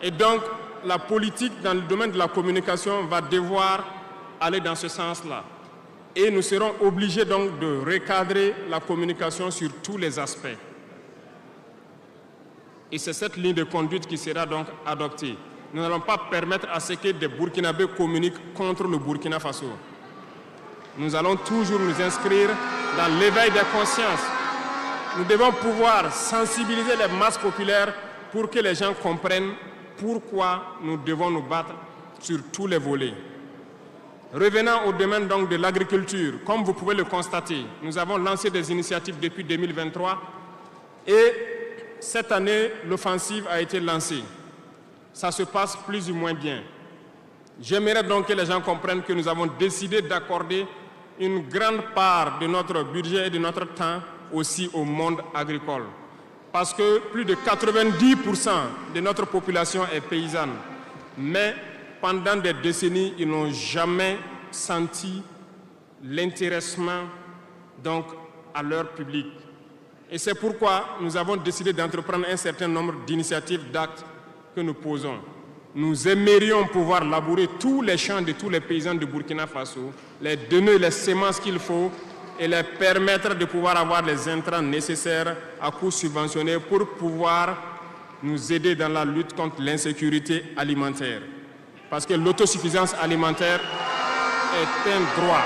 Et donc, la politique dans le domaine de la communication va devoir aller dans ce sens-là. Et nous serons obligés donc de recadrer la communication sur tous les aspects. Et c'est cette ligne de conduite qui sera donc adoptée. Nous n'allons pas permettre à ce que des Burkinabés communiquent contre le Burkina Faso. Nous allons toujours nous inscrire dans l'éveil des consciences. Nous devons pouvoir sensibiliser les masses populaires pour que les gens comprennent pourquoi nous devons nous battre sur tous les volets. Revenant au domaine donc de l'agriculture, comme vous pouvez le constater, nous avons lancé des initiatives depuis 2023 et cette année, l'offensive a été lancée. Ça se passe plus ou moins bien. J'aimerais donc que les gens comprennent que nous avons décidé d'accorder une grande part de notre budget et de notre temps aussi au monde agricole. Parce que plus de 90% de notre population est paysanne. Mais pendant des décennies, ils n'ont jamais senti l'intéressement donc à leur public. Et c'est pourquoi nous avons décidé d'entreprendre un certain nombre d'initiatives, d'actes que nous posons. Nous aimerions pouvoir labourer tous les champs de tous les paysans de Burkina Faso, les donner les semences qu'il faut et les permettre de pouvoir avoir les intrants nécessaires à coûts subventionnés pour pouvoir nous aider dans la lutte contre l'insécurité alimentaire. Parce que l'autosuffisance alimentaire est un droit.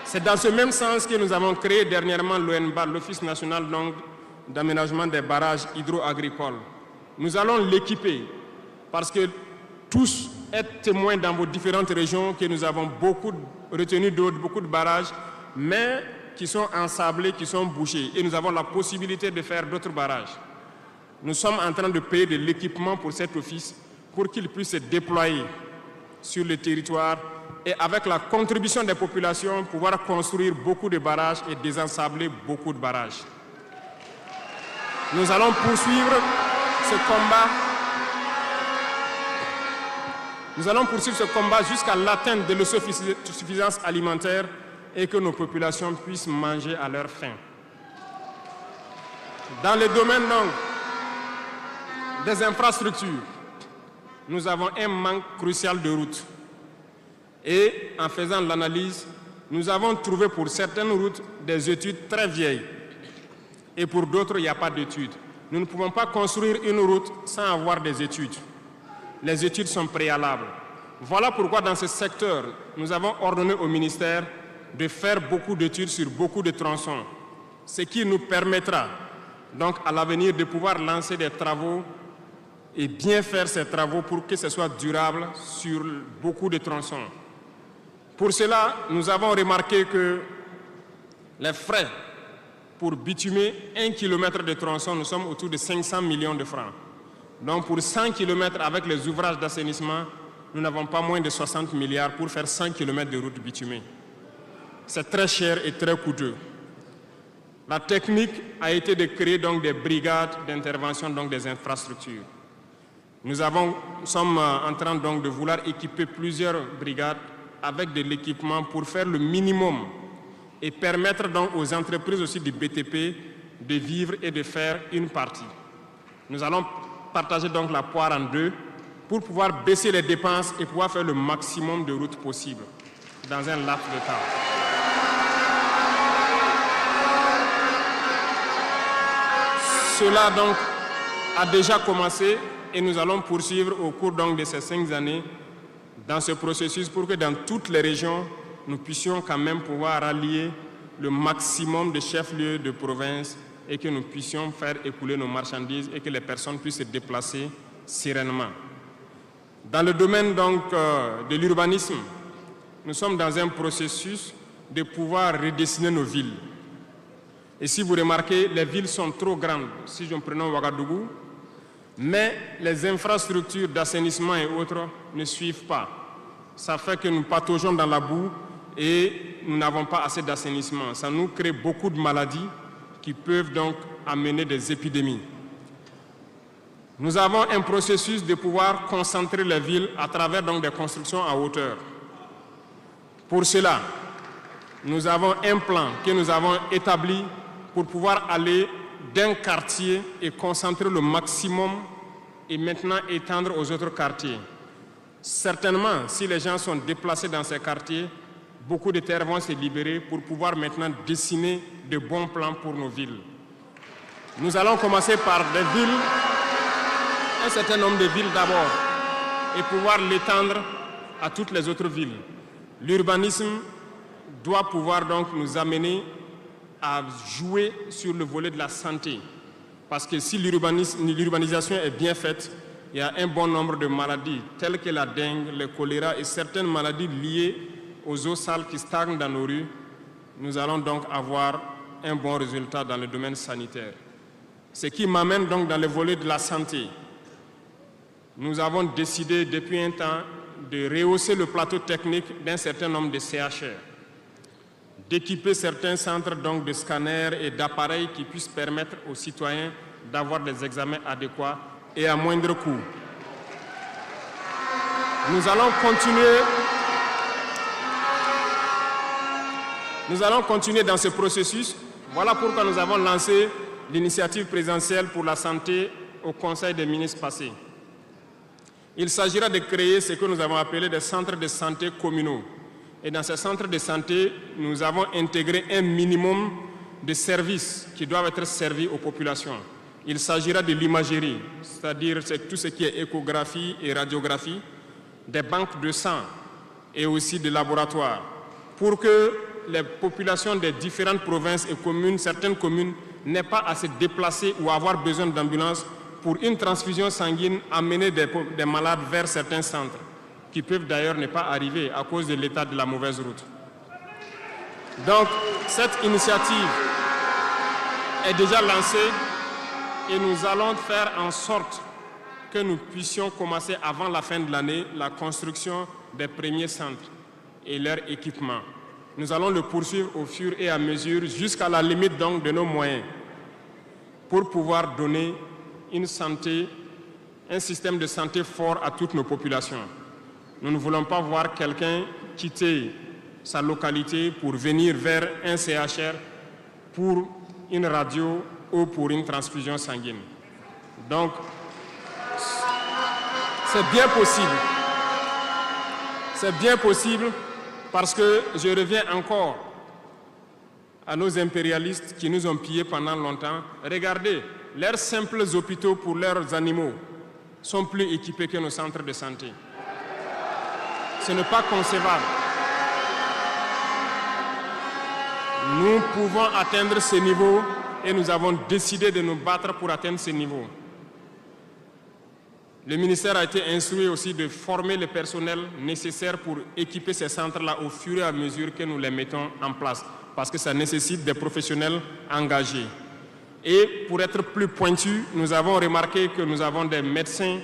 C'est dans ce même sens que nous avons créé dernièrement l'ONBA, l'Office national d'aménagement des barrages hydro-agricoles. Nous allons l'équiper parce que tous êtes témoins dans vos différentes régions que nous avons beaucoup de retenues d'eau, beaucoup de barrages, mais qui sont ensablés, qui sont bouchés. Et nous avons la possibilité de faire d'autres barrages. Nous sommes en train de payer de l'équipement pour cet office pour qu'il puisse se déployer sur le territoire et avec la contribution des populations, pouvoir construire beaucoup de barrages et désensabler beaucoup de barrages. Nous allons poursuivre ce combat. Nous allons poursuivre ce combat jusqu'à l'atteinte de l'autosuffisance alimentaire et que nos populations puissent manger à leur faim. Dans le domaine donc des infrastructures, nous avons un manque crucial de routes. Et en faisant l'analyse, nous avons trouvé pour certaines routes des études très vieilles. Et pour d'autres, il n'y a pas d'études. Nous ne pouvons pas construire une route sans avoir des études. Les études sont préalables. Voilà pourquoi dans ce secteur, nous avons ordonné au ministère de faire beaucoup d'études sur beaucoup de tronçons, ce qui nous permettra donc à l'avenir de pouvoir lancer des travaux et bien faire ces travaux pour que ce soit durable sur beaucoup de tronçons. Pour cela, nous avons remarqué que les frais pour bitumer 1 km de tronçon, nous sommes autour de 500 millions de francs. Donc pour 100 km avec les ouvrages d'assainissement, nous n'avons pas moins de 60 milliards pour faire 100 km de route bitumée. C'est très cher et très coûteux. La technique a été de créer donc des brigades d'intervention, donc des infrastructures. Nous sommes en train donc de vouloir équiper plusieurs brigades avec de l'équipement pour faire le minimum et permettre donc aux entreprises aussi du BTP de vivre et de faire une partie. Nous allons partager donc la poire en deux pour pouvoir baisser les dépenses et pouvoir faire le maximum de routes possibles dans un laps de temps. Cela donc a déjà commencé et nous allons poursuivre au cours donc de ces 5 années dans ce processus pour que dans toutes les régions, nous puissions quand même pouvoir rallier le maximum de chefs-lieux de province et que nous puissions faire écouler nos marchandises et que les personnes puissent se déplacer sereinement. Dans le domaine donc de l'urbanisme, nous sommes dans un processus de pouvoir redessiner nos villes. Et si vous remarquez, les villes sont trop grandes, si je me prends Ouagadougou, mais les infrastructures d'assainissement et autres ne suivent pas. Ça fait que nous pataugeons dans la boue et nous n'avons pas assez d'assainissement. Ça nous crée beaucoup de maladies qui peuvent donc amener des épidémies. Nous avons un processus de pouvoir concentrer les villes à travers donc des constructions en hauteur. Pour cela, nous avons un plan que nous avons établi pour pouvoir aller d'un quartier et concentrer le maximum et maintenant étendre aux autres quartiers. Certainement, si les gens sont déplacés dans ces quartiers, beaucoup de terres vont se libérer pour pouvoir maintenant dessiner de bons plans pour nos villes. Nous allons commencer par des villes, un certain nombre de villes d'abord, et pouvoir l'étendre à toutes les autres villes. L'urbanisme doit pouvoir donc nous amener à jouer sur le volet de la santé. Parce que si l'urbanisation est bien faite, il y a un bon nombre de maladies telles que la dengue, le choléra et certaines maladies liées aux eaux sales qui stagnent dans nos rues. Nous allons donc avoir un bon résultat dans le domaine sanitaire. Ce qui m'amène donc dans le volet de la santé. Nous avons décidé depuis un temps de rehausser le plateau technique d'un certain nombre de CHR, d'équiper certains centres donc de scanners et d'appareils qui puissent permettre aux citoyens d'avoir des examens adéquats et à moindre coût. Nous allons continuer dans ce processus. Voilà pourquoi nous avons lancé l'initiative présidentielle pour la santé au Conseil des ministres passé. Il s'agira de créer ce que nous avons appelé des centres de santé communaux. Et dans ces centres de santé, nous avons intégré un minimum de services qui doivent être servis aux populations. Il s'agira de l'imagerie, c'est-à-dire tout ce qui est échographie et radiographie, des banques de sang et aussi des laboratoires, pour que les populations des différentes provinces et communes, certaines communes, n'aient pas à se déplacer ou avoir besoin d'ambulance pour une transfusion sanguine, amener des malades vers certains centres, qui peuvent d'ailleurs ne pas arriver à cause de l'état de la mauvaise route. Donc, cette initiative est déjà lancée et nous allons faire en sorte que nous puissions commencer avant la fin de l'année la construction des premiers centres et leur équipement. Nous allons le poursuivre au fur et à mesure jusqu'à la limite donc de nos moyens pour pouvoir donner une santé, un système de santé fort à toutes nos populations. Nous ne voulons pas voir quelqu'un quitter sa localité pour venir vers un CHR pour une radio ou pour une transfusion sanguine. Donc, c'est bien possible. C'est bien possible parce que je reviens encore à nos impérialistes qui nous ont pillés pendant longtemps. Regardez, leurs simples hôpitaux pour leurs animaux sont plus équipés que nos centres de santé. Ce n'est pas concevable. Nous pouvons atteindre ce niveau et nous avons décidé de nous battre pour atteindre ce niveau. Le ministère a été instruit aussi de former le personnel nécessaire pour équiper ces centres-là au fur et à mesure que nous les mettons en place, parce que ça nécessite des professionnels engagés. Et pour être plus pointu, nous avons remarqué que nous avons des médecins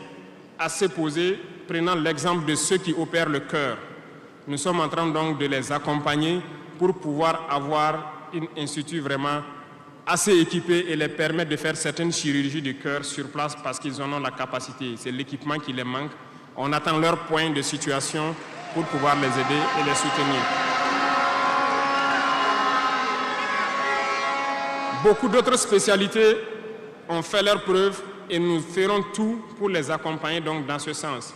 assez posés, prenant l'exemple de ceux qui opèrent le cœur. Nous sommes en train donc de les accompagner pour pouvoir avoir un institut vraiment assez équipé et les permettre de faire certaines chirurgies du cœur sur place parce qu'ils en ont la capacité. C'est l'équipement qui les manque. On attend leur point de situation pour pouvoir les aider et les soutenir. Beaucoup d'autres spécialités ont fait leurs preuves et nous ferons tout pour les accompagner donc dans ce sens.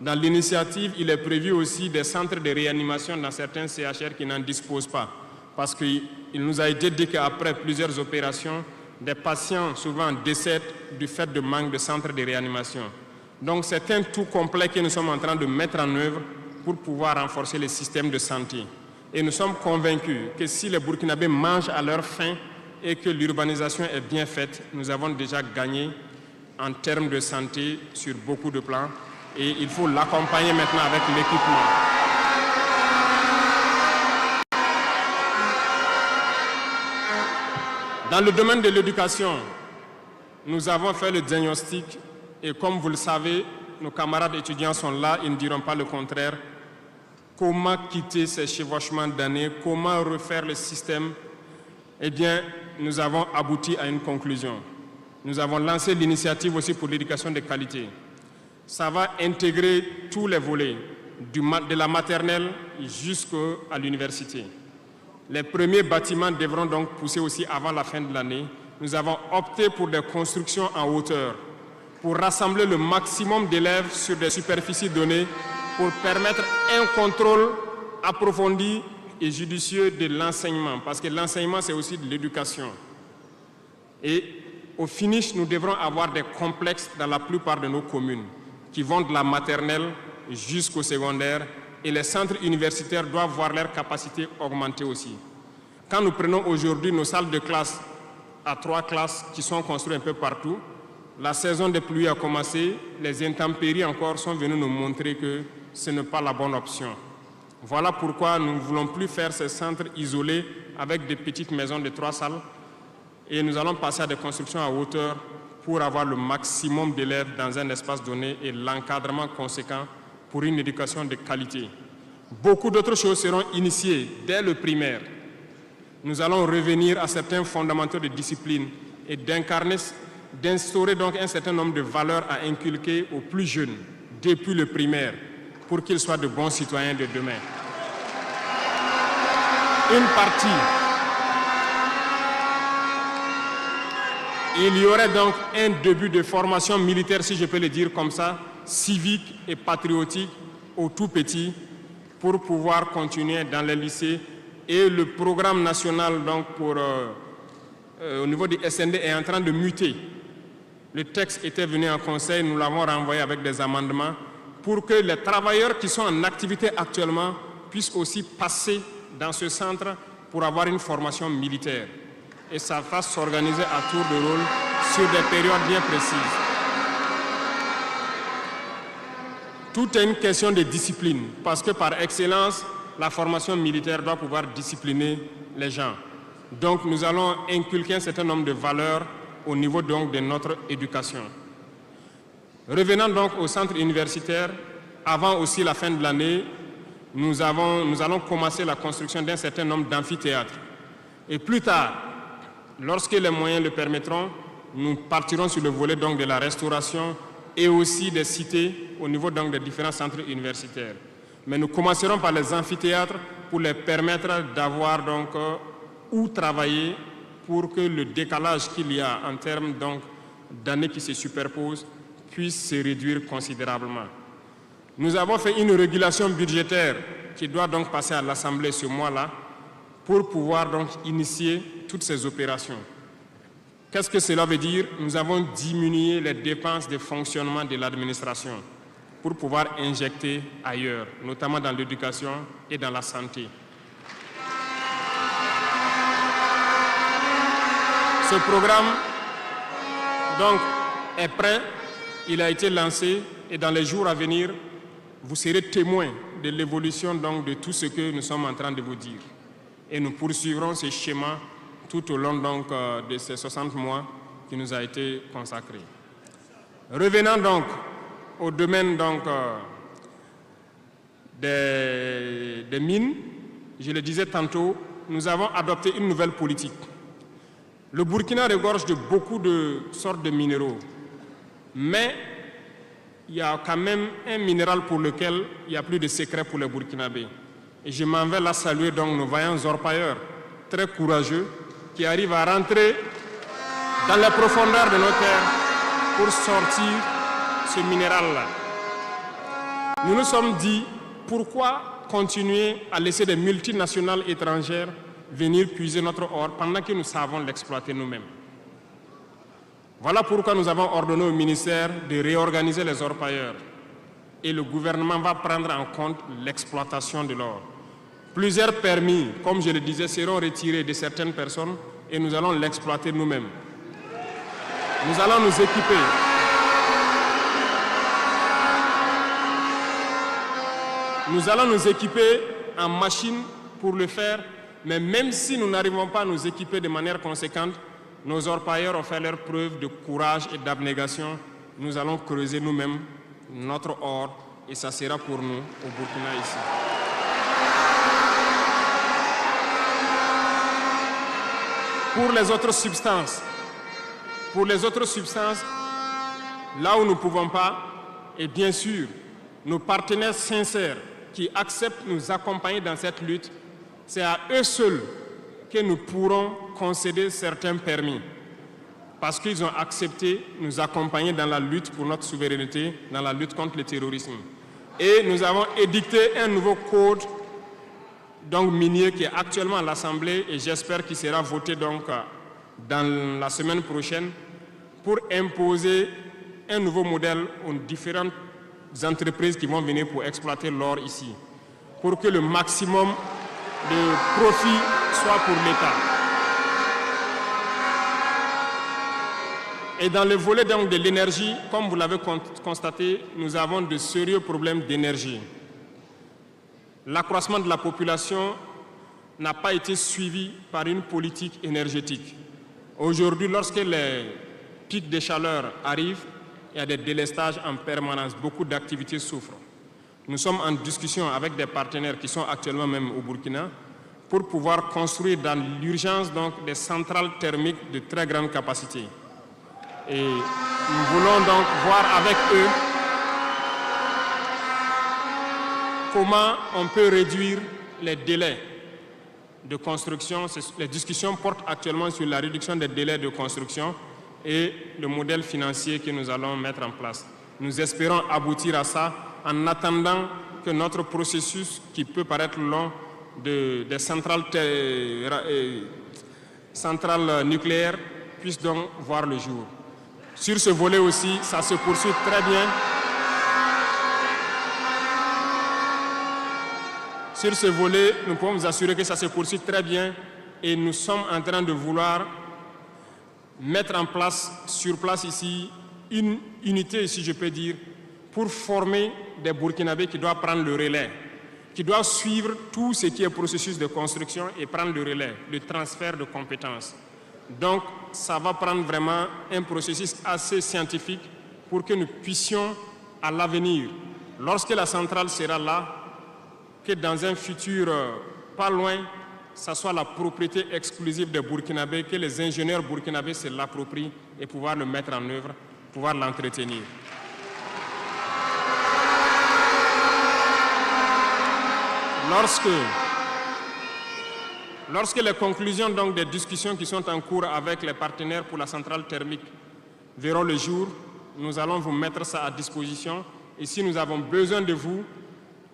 Dans l'initiative, il est prévu aussi des centres de réanimation dans certains CHR qui n'en disposent pas. Parce qu'il nous a été dit qu'après plusieurs opérations, des patients souvent décèdent du fait de manque de centres de réanimation. Donc c'est un tout complet que nous sommes en train de mettre en œuvre pour pouvoir renforcer le système de santé. Et nous sommes convaincus que si les Burkinabés mangent à leur faim et que l'urbanisation est bien faite, nous avons déjà gagné en termes de santé sur beaucoup de plans. Et il faut l'accompagner maintenant avec l'équipement. Dans le domaine de l'éducation, nous avons fait le diagnostic et comme vous le savez, nos camarades étudiants sont là, ils ne diront pas le contraire. Comment quitter ces chevauchements d'années, comment refaire le système? Eh bien, nous avons abouti à une conclusion. Nous avons lancé l'initiative aussi pour l'éducation de qualité. Ça va intégrer tous les volets, de la maternelle jusqu'à l'université. Les premiers bâtiments devront donc pousser aussi avant la fin de l'année. Nous avons opté pour des constructions en hauteur, pour rassembler le maximum d'élèves sur des superficies données, pour permettre un contrôle approfondi et judicieux de l'enseignement, parce que l'enseignement, c'est aussi de l'éducation. Et au finish, nous devrons avoir des complexes dans la plupart de nos communes, qui vont de la maternelle jusqu'au secondaire, et les centres universitaires doivent voir leur capacité augmenter aussi. Quand nous prenons aujourd'hui nos salles de classe à 3 classes qui sont construites un peu partout, la saison des pluies a commencé, les intempéries encore sont venues nous montrer que ce n'est pas la bonne option. Voilà pourquoi nous ne voulons plus faire ces centres isolés avec des petites maisons de 3 salles et nous allons passer à des constructions à hauteur pour avoir le maximum d'élèves dans un espace donné et l'encadrement conséquent pour une éducation de qualité. Beaucoup d'autres choses seront initiées dès le primaire. Nous allons revenir à certains fondamentaux de discipline et d'instaurer donc un certain nombre de valeurs à inculquer aux plus jeunes depuis le primaire pour qu'ils soient de bons citoyens de demain. Il y aurait donc un début de formation militaire, si je peux le dire comme ça, civique et patriotique au tout petit pour pouvoir continuer dans les lycées. Et le programme national donc au niveau du SND est en train de muter. Le texte était venu en conseil, nous l'avons renvoyé avec des amendements pour que les travailleurs qui sont en activité actuellement puissent aussi passer dans ce centre pour avoir une formation militaire. Et ça va s'organiser à tour de rôle sur des périodes bien précises. Tout est une question de discipline, parce que par excellence, la formation militaire doit pouvoir discipliner les gens. Donc nous allons inculquer un certain nombre de valeurs au niveau donc de notre éducation. Revenant donc au centre universitaire, avant aussi la fin de l'année, nous allons commencer la construction d'un certain nombre d'amphithéâtres. Et plus tard, lorsque les moyens le permettront, nous partirons sur le volet donc de la restauration et aussi des cités au niveau donc des différents centres universitaires. Mais nous commencerons par les amphithéâtres pour les permettre d'avoir donc où travailler pour que le décalage qu'il y a en termes donc d'années qui se superposent puisse se réduire considérablement. Nous avons fait une régulation budgétaire qui doit donc passer à l'Assemblée ce mois-là pour pouvoir donc initier toutes ces opérations. Qu'est-ce que cela veut dire? Nous avons diminué les dépenses de fonctionnement de l'administration pour pouvoir injecter ailleurs, notamment dans l'éducation et dans la santé. Ce programme donc, est prêt, il a été lancé et dans les jours à venir, vous serez témoins de l'évolution donc, de tout ce que nous sommes en train de vous dire. Et nous poursuivrons ce schéma tout au long donc, de ces 60 mois qui nous a été consacré. Revenant donc au domaine donc, des mines, je le disais tantôt, nous avons adopté une nouvelle politique. Le Burkina regorge de beaucoup de sortes de minéraux, mais il y a quand même un minéral pour lequel il n'y a plus de secret pour les Burkinabés. Et je m'en vais là saluer donc nos vaillants orpailleurs, très courageux, qui arrivent à rentrer dans les profondeurs de nos terres pour sortir ce minéral-là. Nous nous sommes dit, pourquoi continuer à laisser des multinationales étrangères venir puiser notre or pendant que nous savons l'exploiter nous-mêmes? Voilà pourquoi nous avons ordonné au ministère de réorganiser les orpailleurs. Et le gouvernement va prendre en compte l'exploitation de l'or. Plusieurs permis, comme je le disais, seront retirés de certaines personnes et nous allons l'exploiter nous-mêmes. Nous allons nous équiper. Nous allons nous équiper en machines pour le faire, mais même si nous n'arrivons pas à nous équiper de manière conséquente, nos orpailleurs ont fait leur preuve de courage et d'abnégation. Nous allons creuser nous-mêmes notre or et ça sera pour nous au Burkina ici. Pour les autres substances, Pour les autres substances, là où nous ne pouvons pas, et bien sûr, nos partenaires sincères qui acceptent de nous accompagner dans cette lutte, c'est à eux seuls que nous pourrons concéder certains permis. Parce qu'ils ont accepté de nous accompagner dans la lutte pour notre souveraineté, dans la lutte contre le terrorisme. Et nous avons édicté un nouveau code donc, minier qui est actuellement à l'Assemblée et j'espère qu'il sera voté donc, dans la semaine prochaine pour imposer un nouveau modèle aux différentes entreprises qui vont venir pour exploiter l'or ici, pour que le maximum de profit soit pour l'État. Et dans le volet donc, de l'énergie, comme vous l'avez constaté, nous avons de sérieux problèmes d'énergie. L'accroissement de la population n'a pas été suivi par une politique énergétique. Aujourd'hui, lorsque les pics de chaleur arrivent, il y a des délestages en permanence, beaucoup d'activités souffrent. Nous sommes en discussion avec des partenaires qui sont actuellement même au Burkina pour pouvoir construire dans l'urgence donc des centrales thermiques de très grande capacité. Et nous voulons donc voir avec eux comment on peut réduire les délais de construction. Les discussions portent actuellement sur la réduction des délais de construction et le modèle financier que nous allons mettre en place. Nous espérons aboutir à ça en attendant que notre processus, qui peut paraître long, des centrales nucléaires, puisse donc voir le jour. Sur ce volet aussi, ça se poursuit très bien. Sur ce volet, nous pouvons vous assurer que ça se poursuit très bien et nous sommes en train de vouloir mettre en place, sur place ici, une unité, si je peux dire, pour former des Burkinabés qui doivent prendre le relais, qui doivent suivre tout ce qui est processus de construction et prendre le relais, le transfert de compétences. Donc, ça va prendre vraiment un processus assez scientifique pour que nous puissions, à l'avenir, lorsque la centrale sera là, que dans un futur pas loin, ça soit la propriété exclusive des Burkinabés, que les ingénieurs burkinabés se l'approprient et pouvoir le mettre en œuvre, pouvoir l'entretenir. Lorsque les conclusions donc, des discussions qui sont en cours avec les partenaires pour la centrale thermique verront le jour, nous allons vous mettre ça à disposition. Et si nous avons besoin de vous,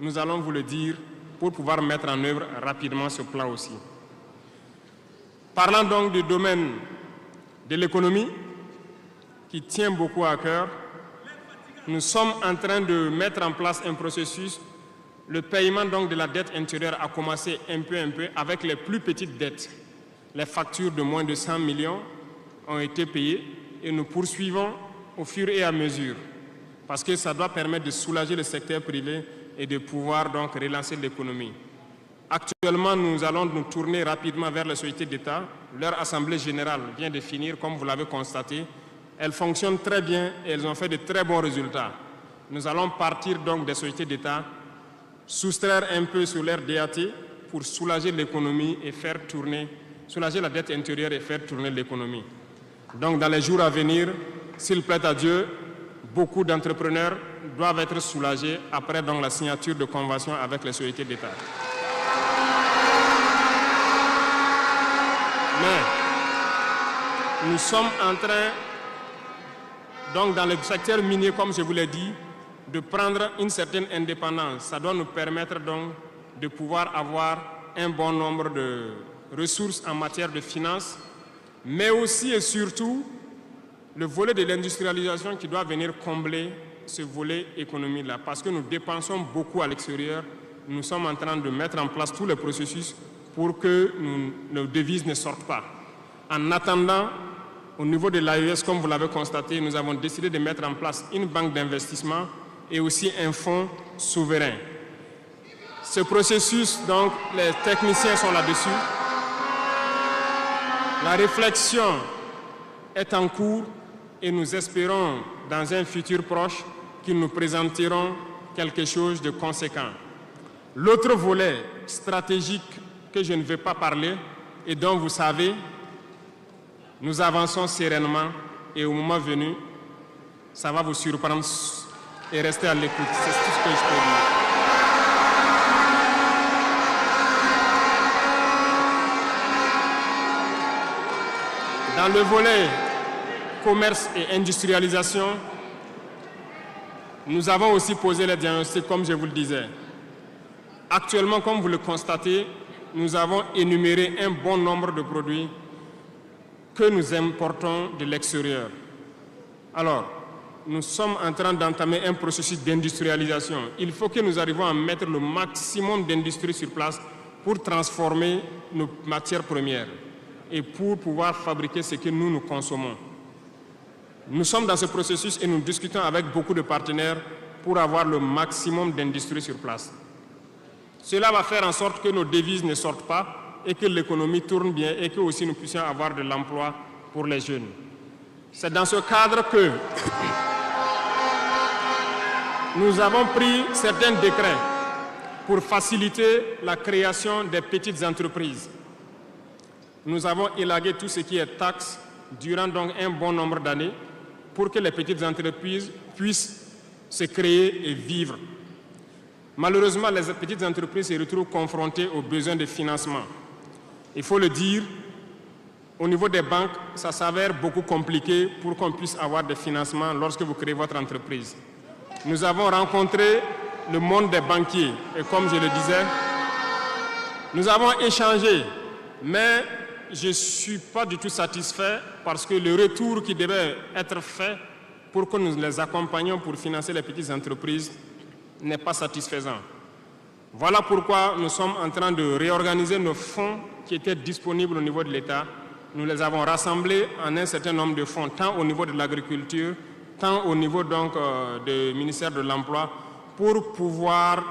nous allons vous le dire pour pouvoir mettre en œuvre rapidement ce plan aussi. Parlant donc du domaine de l'économie, qui tient beaucoup à cœur, nous sommes en train de mettre en place un processus. Le paiement donc, de la dette intérieure a commencé un peu avec les plus petites dettes. Les factures de moins de 100 millions ont été payées et nous poursuivons au fur et à mesure parce que ça doit permettre de soulager le secteur privé et de pouvoir donc relancer l'économie. Actuellement, nous allons nous tourner rapidement vers les sociétés d'État. Leur assemblée générale vient de finir, comme vous l'avez constaté. Elles fonctionnent très bien et elles ont fait de très bons résultats. Nous allons partir donc des sociétés d'État, soustraire un peu sur leur DAT pour soulager l'économie et faire tourner, soulager la dette intérieure et faire tourner l'économie. Donc dans les jours à venir, s'il plaît à Dieu, beaucoup d'entrepreneurs doivent être soulagés après donc, la signature de conventions avec les sociétés d'État. Mais nous sommes en train, donc dans le secteur minier, comme je vous l'ai dit, de prendre une certaine indépendance. Ça doit nous permettre donc de pouvoir avoir un bon nombre de ressources en matière de finances, mais aussi et surtout le volet de l'industrialisation qui doit venir combler ce volet économie-là, parce que nous dépensons beaucoup à l'extérieur. Nous sommes en train de mettre en place tous les processus pour que nos devises ne sortent pas. En attendant, au niveau de l'AES, comme vous l'avez constaté, nous avons décidé de mettre en place une banque d'investissement et aussi un fonds souverain. Ce processus, donc, les techniciens sont là-dessus. La réflexion est en cours et nous espérons, dans un futur proche, qu'ils nous présenteront quelque chose de conséquent. L'autre volet stratégique que je ne vais pas parler et dont vous savez, nous avançons sereinement et au moment venu, ça va vous surprendre et rester à l'écoute. C'est tout ce que je peux dire. Dans le volet commerce et industrialisation, nous avons aussi posé les diagnostics, comme je vous le disais. Actuellement, comme vous le constatez, nous avons énuméré un bon nombre de produits que nous importons de l'extérieur. Alors, nous sommes en train d'entamer un processus d'industrialisation. Il faut que nous arrivions à mettre le maximum d'industrie sur place pour transformer nos matières premières et pour pouvoir fabriquer ce que nous consommons. Nous sommes dans ce processus et nous discutons avec beaucoup de partenaires pour avoir le maximum d'industrie sur place. Cela va faire en sorte que nos devises ne sortent pas et que l'économie tourne bien et que aussi nous puissions avoir de l'emploi pour les jeunes. C'est dans ce cadre que nous avons pris certains décrets pour faciliter la création des petites entreprises. Nous avons élagué tout ce qui est taxes durant donc un bon nombre d'années pour que les petites entreprises puissent se créer et vivre. Malheureusement, les petites entreprises se retrouvent confrontées aux besoins de financement. Il faut le dire, au niveau des banques, ça s'avère beaucoup compliqué pour qu'on puisse avoir des financements lorsque vous créez votre entreprise. Nous avons rencontré le monde des banquiers et comme je le disais, nous avons échangé, mais je ne suis pas du tout satisfait parce que le retour qui devait être fait pour que nous les accompagnions pour financer les petites entreprises n'est pas satisfaisant. Voilà pourquoi nous sommes en train de réorganiser nos fonds qui étaient disponibles au niveau de l'État. Nous les avons rassemblés en un certain nombre de fonds, tant au niveau de l'agriculture, tant au niveau donc du ministère de l'Emploi, pour pouvoir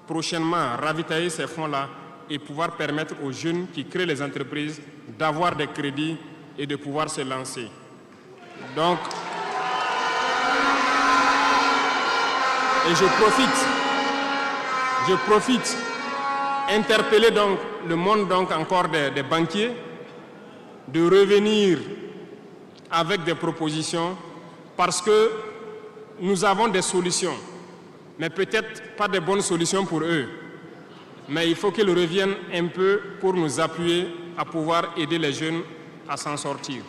prochainement ravitailler ces fonds-là et pouvoir permettre aux jeunes qui créent les entreprises d'avoir des crédits et de pouvoir se lancer. Donc, et je profite interpeller donc le monde donc encore des banquiers de revenir avec des propositions parce que nous avons des solutions, mais peut-être pas de bonnes solutions pour eux. Mais il faut qu'ils reviennent un peu pour nous appuyer à pouvoir aider les jeunes à s'en sortir.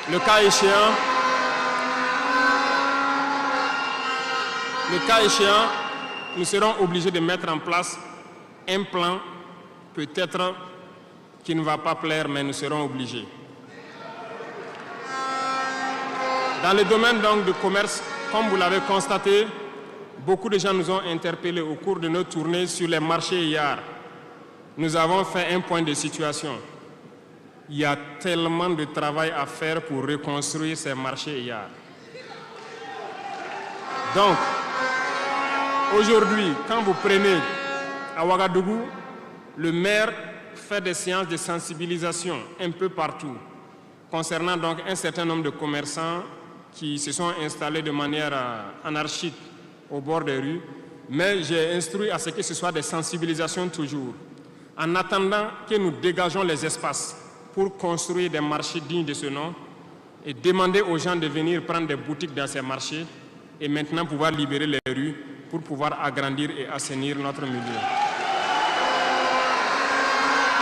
Le cas échéant, nous serons obligés de mettre en place un plan, peut-être qui ne va pas plaire, mais nous serons obligés. Dans le domaine donc du commerce, comme vous l'avez constaté, beaucoup de gens nous ont interpellés au cours de nos tournées sur les marchés hier. Nous avons fait un point de situation. Il y a tellement de travail à faire pour reconstruire ces marchés hier. Donc, aujourd'hui, quand vous prenez à Ouagadougou, le maire fait des séances de sensibilisation un peu partout, concernant donc un certain nombre de commerçants qui se sont installés de manière anarchique au bord des rues, mais j'ai instruit à ce que ce soit des sensibilisations toujours, en attendant que nous dégageons les espaces pour construire des marchés dignes de ce nom et demander aux gens de venir prendre des boutiques dans ces marchés et maintenant pouvoir libérer les rues pour pouvoir agrandir et assainir notre milieu.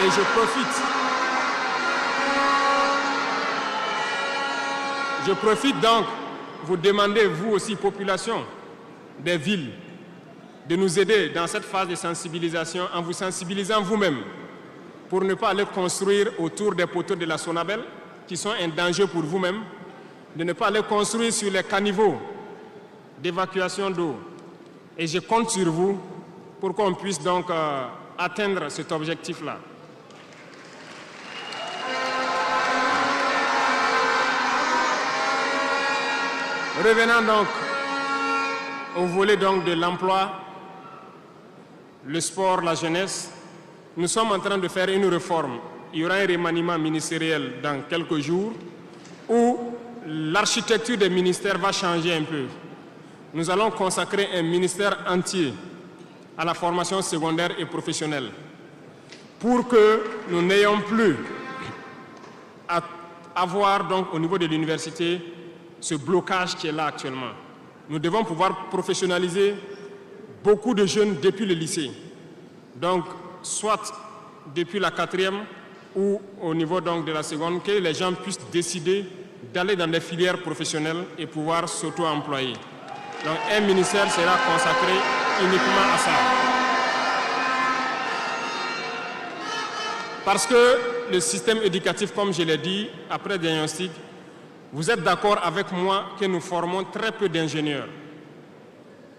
Et je profite donc vous demander, vous aussi, population des villes, de nous aider dans cette phase de sensibilisation en vous sensibilisant vous-même pour ne pas aller construire autour des poteaux de la Sonabel qui sont un danger pour vous-même, de ne pas aller construire sur les caniveaux d'évacuation d'eau. Et je compte sur vous pour qu'on puisse donc atteindre cet objectif-là. Revenons donc au volet donc de l'emploi, le sport, la jeunesse. Nous sommes en train de faire une réforme. Il y aura un remaniement ministériel dans quelques jours où l'architecture des ministères va changer un peu. Nous allons consacrer un ministère entier à la formation secondaire et professionnelle pour que nous n'ayons plus à avoir donc au niveau de l'université ce blocage qui est là actuellement. Nous devons pouvoir professionnaliser beaucoup de jeunes depuis le lycée. Donc, soit depuis la 4e ou au niveau donc de la seconde, que les gens puissent décider d'aller dans des filières professionnelles et pouvoir s'auto-employer. Donc, un ministère sera consacré uniquement à ça. Parce que le système éducatif, comme je l'ai dit, après diagnostic, vous êtes d'accord avec moi que nous formons très peu d'ingénieurs.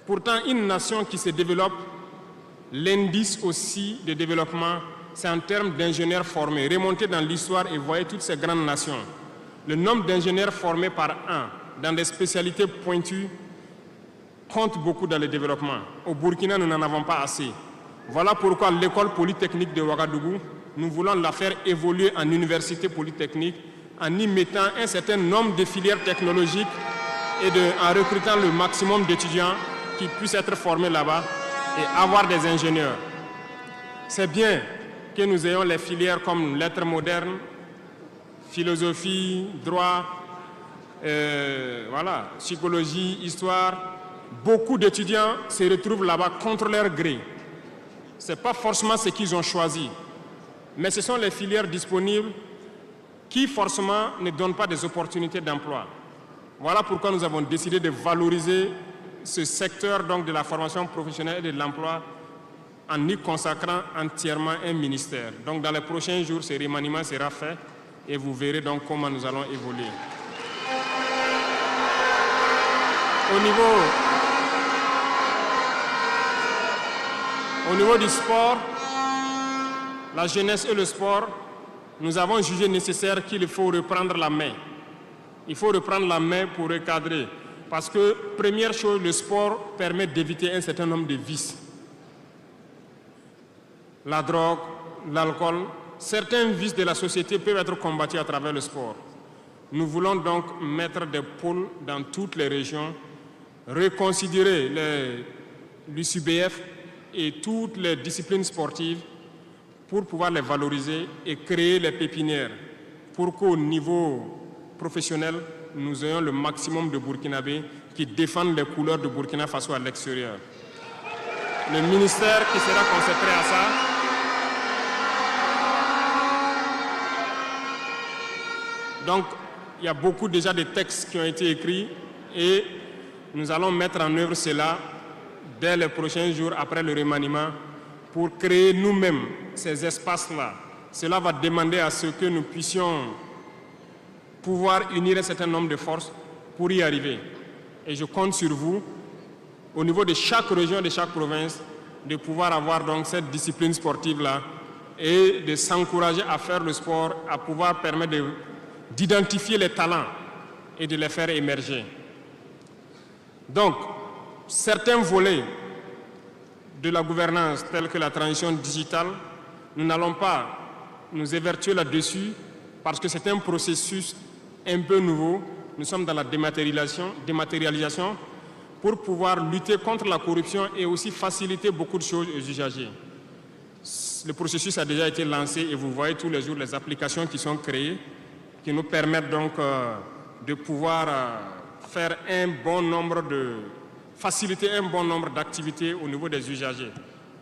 Pourtant, une nation qui se développe, l'indice aussi de développement, c'est en termes d'ingénieurs formés. Remontez dans l'histoire et voyez toutes ces grandes nations. Le nombre d'ingénieurs formés par an dans des spécialités pointues compte beaucoup dans le développement. Au Burkina, nous n'en avons pas assez. Voilà pourquoi l'école polytechnique de Ouagadougou, nous voulons la faire évoluer en université polytechnique en y mettant un certain nombre de filières technologiques et en recrutant le maximum d'étudiants qui puissent être formés là-bas et avoir des ingénieurs. C'est bien que nous ayons les filières comme lettres modernes, philosophie, droit, voilà, psychologie, histoire. Beaucoup d'étudiants se retrouvent là-bas contre leur gré. Ce n'est pas forcément ce qu'ils ont choisi, mais ce sont les filières disponibles qui forcément ne donnent pas des opportunités d'emploi. Voilà pourquoi nous avons décidé de valoriser ce secteur donc, de la formation professionnelle et de l'emploi en y consacrant entièrement un ministère. Donc dans les prochains jours, ce remaniement sera fait et vous verrez donc comment nous allons évoluer. Au niveau du sport, la jeunesse et le sport, nous avons jugé nécessaire qu'il faut reprendre la main. Il faut reprendre la main pour recadrer. Parce que, première chose, le sport permet d'éviter un certain nombre de vices. La drogue, l'alcool, certains vices de la société peuvent être combattus à travers le sport. Nous voulons donc mettre des pôles dans toutes les régions, reconsidérer l'UCBF et toutes les disciplines sportives pour pouvoir les valoriser et créer les pépinières pour qu'au niveau professionnel, nous ayons le maximum de Burkinabés qui défendent les couleurs de Burkina Faso à l'extérieur. Le ministère qui sera consacré à ça donc, il y a beaucoup déjà de textes qui ont été écrits et nous allons mettre en œuvre cela dès les prochains jours après le remaniement pour créer nous-mêmes ces espaces-là. Cela va demander à ce que nous puissions pouvoir unir un certain nombre de forces pour y arriver. Et je compte sur vous, au niveau de chaque région, de chaque province, de pouvoir avoir donc cette discipline sportive-là et de s'encourager à faire le sport, à pouvoir permettre d'identifier les talents et de les faire émerger. Donc, certains volets de la gouvernance, tels que la transition digitale, nous n'allons pas nous évertuer là-dessus parce que c'est un processus un peu nouveau. Nous sommes dans la dématérialisation pour pouvoir lutter contre la corruption et aussi faciliter beaucoup de choses aux usagers. Le processus a déjà été lancé et vous voyez tous les jours les applications qui sont créées qui nous permettent donc de pouvoir faire faciliter un bon nombre d'activités au niveau des usagers.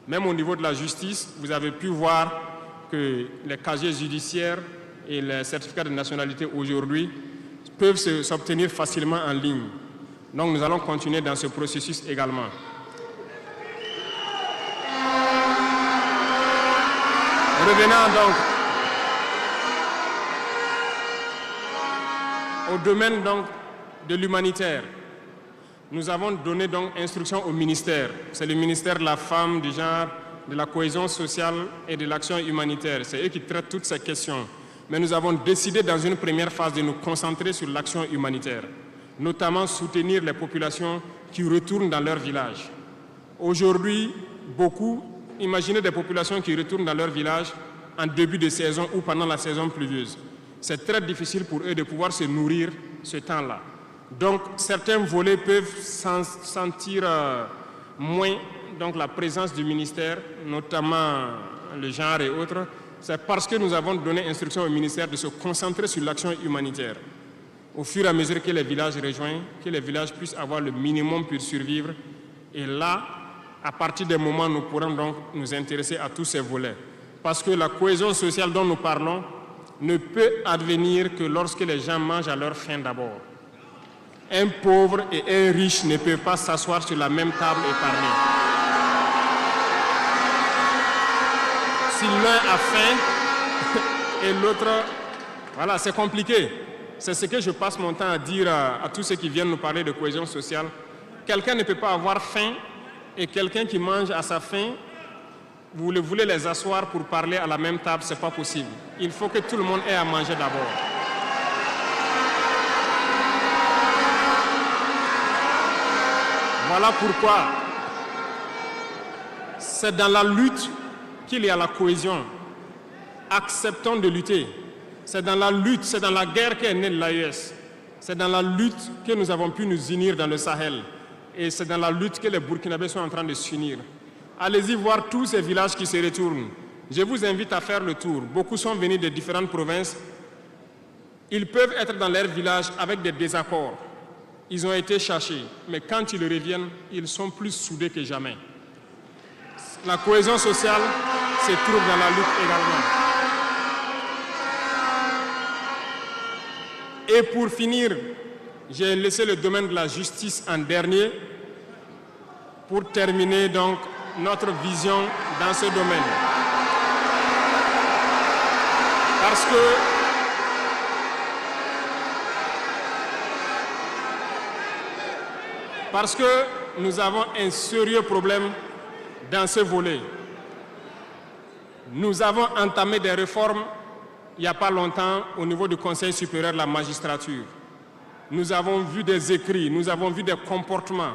Même au niveau de la justice, vous avez pu voir que les casiers judiciaires et les certificats de nationalité aujourd'hui peuvent s'obtenir facilement en ligne. Donc nous allons continuer dans ce processus également. Revenant donc au domaine donc de l'humanitaire, nous avons donné donc instruction au ministère. C'est le ministère de la Femme, du Genre, de la Cohésion sociale et de l'action humanitaire. C'est eux qui traitent toutes ces questions. Mais nous avons décidé dans une première phase de nous concentrer sur l'action humanitaire, notamment soutenir les populations qui retournent dans leur village. Aujourd'hui, imaginez des populations qui retournent dans leur village en début de saison ou pendant la saison pluvieuse. C'est très difficile pour eux de pouvoir se nourrir ce temps-là. Donc, certains volets peuvent sentir moins donc, la présence du ministère, notamment le genre et autres. c'est parce que nous avons donné instruction au ministère de se concentrer sur l'action humanitaire. Au fur et à mesure que les villages rejoignent, que les villages puissent avoir le minimum pour survivre. Et là, à partir des moments, nous pourrons donc nous intéresser à tous ces volets. Parce que la cohésion sociale dont nous parlons ne peut advenir que lorsque les gens mangent à leur faim d'abord. Un pauvre et un riche ne peuvent pas s'asseoir sur la même table et parler. Si l'un a faim et l'autre... Voilà, c'est compliqué. C'est ce que je passe mon temps à dire à tous ceux qui viennent nous parler de cohésion sociale. Quelqu'un ne peut pas avoir faim et quelqu'un qui mange à sa faim, vous voulez les asseoir pour parler à la même table, ce n'est pas possible. Il faut que tout le monde ait à manger d'abord. Voilà pourquoi c'est dans la lutte qu'il y a la cohésion. Acceptons de lutter. C'est dans la lutte, c'est dans la guerre qu'est née l'AES. C'est dans la lutte que nous avons pu nous unir dans le Sahel. Et c'est dans la lutte que les Burkinabés sont en train de s'unir. Allez-y voir tous ces villages qui se retournent. Je vous invite à faire le tour. Beaucoup sont venus de différentes provinces. Ils peuvent être dans leur village avec des désaccords. Ils ont été cherchés. Mais quand ils reviennent, ils sont plus soudés que jamais. La cohésion sociale se trouve dans la lutte également. Et pour finir, j'ai laissé le domaine de la justice en dernier pour terminer donc notre vision dans ce domaine. Parce que nous avons un sérieux problème dans ce volet. Nous avons entamé des réformes il n'y a pas longtemps au niveau du Conseil supérieur de la magistrature. Nous avons vu des écrits, nous avons vu des comportements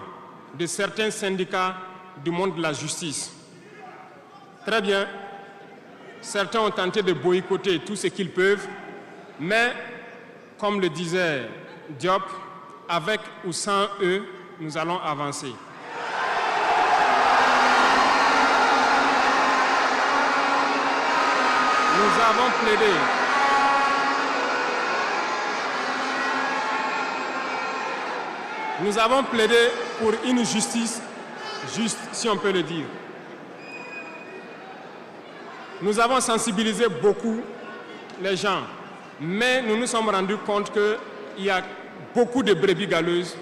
de certains syndicats du monde de la justice. Très bien, certains ont tenté de boycotter tout ce qu'ils peuvent, mais comme le disait Diop, avec ou sans eux, nous allons avancer. Nous avons plaidé. Nous avons plaidé pour une justice juste, si on peut le dire. Nous avons sensibilisé beaucoup les gens, mais nous nous sommes rendus compte qu'il y a beaucoup de brebis galeuses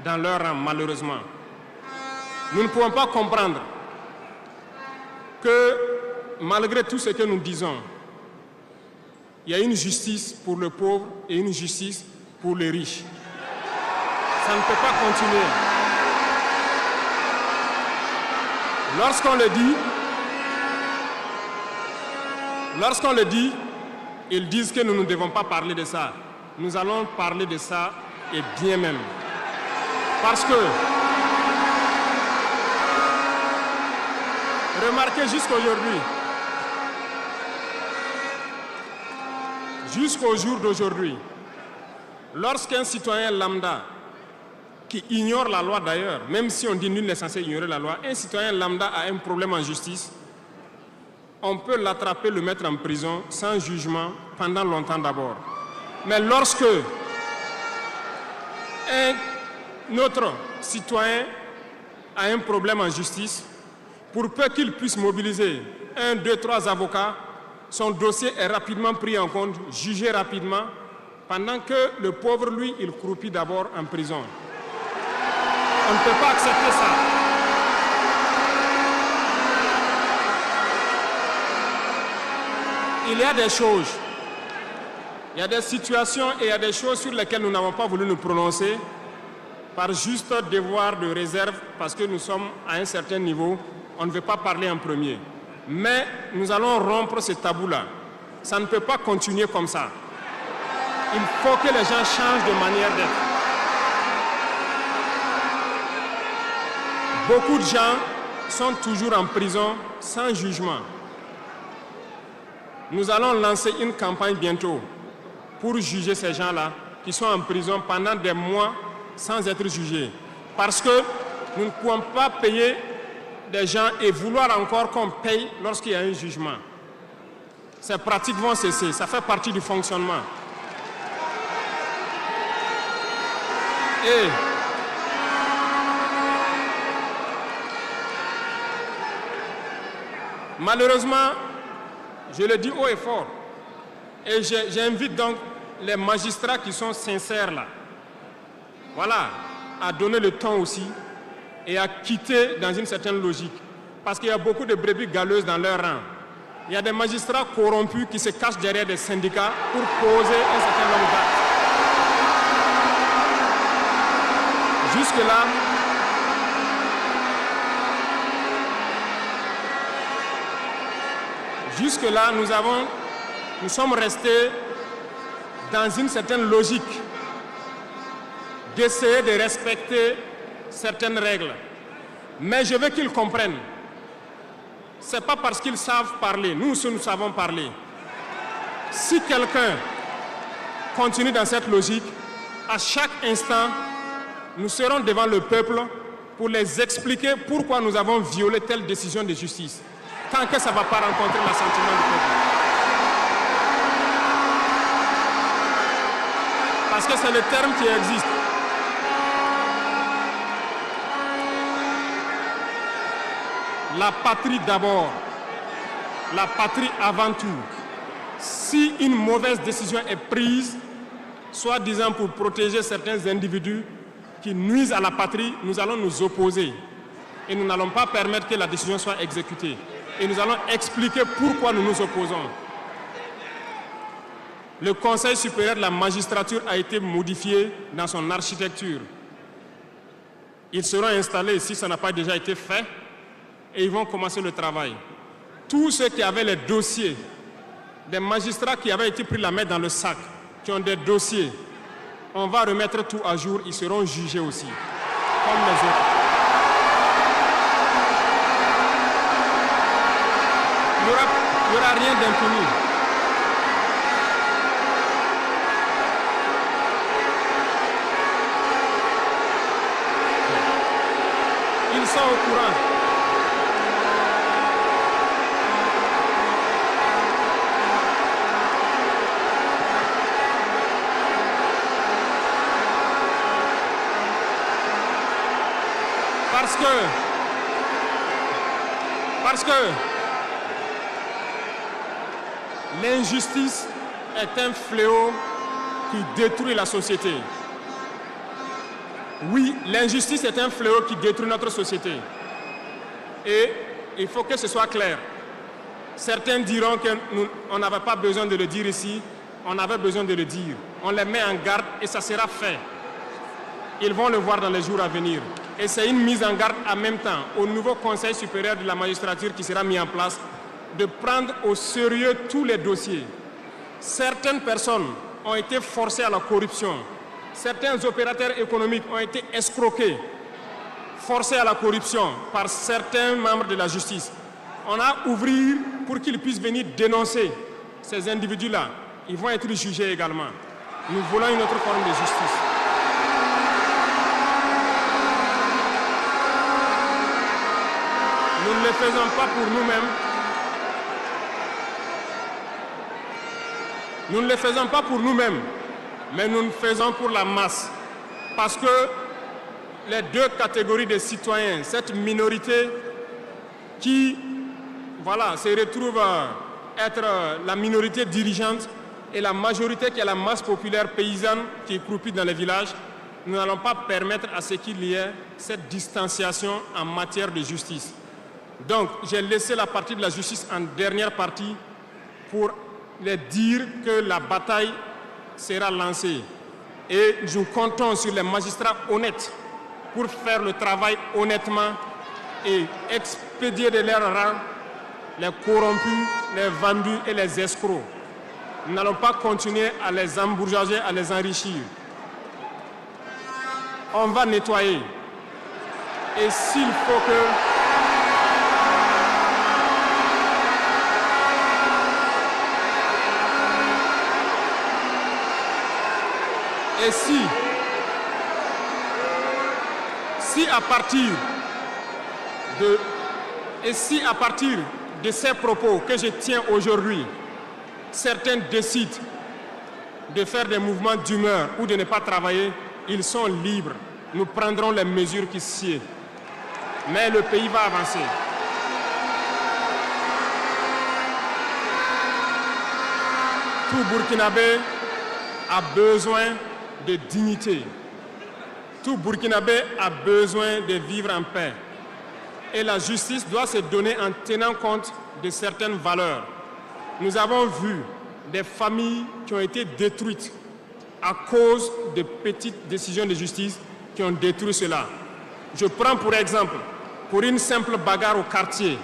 dans leur rang, malheureusement. Nous ne pouvons pas comprendre que, malgré tout ce que nous disons, il y a une justice pour le pauvre et une justice pour les riches. Ça ne peut pas continuer. Lorsqu'on le dit, ils disent que nous ne devons pas parler de ça. Nous allons parler de ça et bien même. Parce que, remarquez jusqu'au jour d'aujourd'hui, lorsqu'un citoyen lambda, qui ignore la loi d'ailleurs, même si on dit nul n'est censé ignorer la loi, un citoyen lambda a un problème en justice, on peut l'attraper, le mettre en prison sans jugement pendant longtemps d'abord. Mais lorsque un autre citoyen a un problème en justice, pour peu qu'il puisse mobiliser 1, 2, 3 avocats, son dossier est rapidement pris en compte, jugé rapidement, pendant que le pauvre, lui, il croupit d'abord en prison. On ne peut pas accepter ça. Il y a des choses, il y a des situations et il y a des choses sur lesquelles nous n'avons pas voulu nous prononcer par juste devoir de réserve, parce que nous sommes à un certain niveau, on ne veut pas parler en premier. Mais nous allons rompre ce tabou-là. Ça ne peut pas continuer comme ça. Il faut que les gens changent de manière d'être. Beaucoup de gens sont toujours en prison sans jugement. Nous allons lancer une campagne bientôt pour juger ces gens-là qui sont en prison pendant des mois sans être jugés. Parce que nous ne pouvons pas payer des gens et vouloir encore qu'on paye lorsqu'il y a un jugement. ces pratiques vont cesser. Ça fait partie du fonctionnement. Et malheureusement, je le dis haut et fort, et j'invite donc les magistrats qui sont sincères là, voilà, à donner le temps aussi et à quitter dans une certaine logique. Parce qu'il y a beaucoup de brebis galeuses dans leur rang. Il y a des magistrats corrompus qui se cachent derrière des syndicats pour poser un certain nombre d'actes. Jusque-là, nous sommes restés dans une certaine logique d'essayer de respecter certaines règles. Mais je veux qu'ils comprennent. Ce n'est pas parce qu'ils savent parler. Nous savons parler. Si quelqu'un continue dans cette logique, à chaque instant, nous serons devant le peuple pour les expliquer pourquoi nous avons violé telle décision de justice. Tant que ça ne va pas rencontrer l'assentiment du peuple. Parce que c'est le terme qui existe. La patrie d'abord, la patrie avant tout. Si une mauvaise décision est prise, soi-disant pour protéger certains individus qui nuisent à la patrie, nous allons nous opposer. Et nous n'allons pas permettre que la décision soit exécutée. Et nous allons expliquer pourquoi nous nous opposons. Le Conseil supérieur de la magistrature a été modifié dans son architecture. Ils seront installés, si ça n'a pas déjà été fait, et ils vont commencer le travail. Tous ceux qui avaient les dossiers, des magistrats qui avaient été pris la main dans le sac, qui ont des dossiers, on va remettre tout à jour, ils seront jugés aussi, comme les autres. Il n'y aura rien d'impuni. Ils sont au courant. Parce que l'injustice est un fléau qui détruit la société. Oui, l'injustice est un fléau qui détruit notre société. Et il faut que ce soit clair. Certains diront qu'on n'avait pas besoin de le dire ici, on avait besoin de le dire. On les met en garde et ça sera fait. Ils vont le voir dans les jours à venir. Et c'est une mise en garde en même temps au nouveau Conseil supérieur de la magistrature qui sera mis en place de prendre au sérieux tous les dossiers. Certaines personnes ont été forcées à la corruption. Certains opérateurs économiques ont été escroqués, forcés à la corruption par certains membres de la justice. On a ouvert pour qu'ils puissent venir dénoncer ces individus-là. Ils vont être jugés également. Nous voulons une autre forme de justice. Nous ne le faisons pas pour nous-mêmes. Nous ne le faisons pas pour nous-mêmes, mais nous le faisons pour la masse. Parce que les deux catégories de citoyens, cette minorité qui se retrouve être la minorité dirigeante et la majorité qui est la masse populaire paysanne qui est croupie dans les villages, nous n'allons pas permettre à ce qu'il y ait cette distanciation en matière de justice. Donc, j'ai laissé la partie de la justice en dernière partie pour les dire que la bataille sera lancée. Et nous comptons sur les magistrats honnêtes pour faire le travail honnêtement et expédier de leur rang les corrompus, les vendus et les escrocs. Nous n'allons pas continuer à les embourgeoiser, à les enrichir. On va nettoyer. Et s'il faut que... Et si à partir de ces propos que je tiens aujourd'hui, certains décident de faire des mouvements d'humeur ou de ne pas travailler, ils sont libres. Nous prendrons les mesures qui sied. Mais le pays va avancer. Tout Burkinabé a besoin de dignité. Tout Burkinabé a besoin de vivre en paix. Et la justice doit se donner en tenant compte de certaines valeurs. Nous avons vu des familles qui ont été détruites à cause de petites décisions de justice qui ont détruit cela. Je prends pour exemple, pour une simple bagarre au quartier.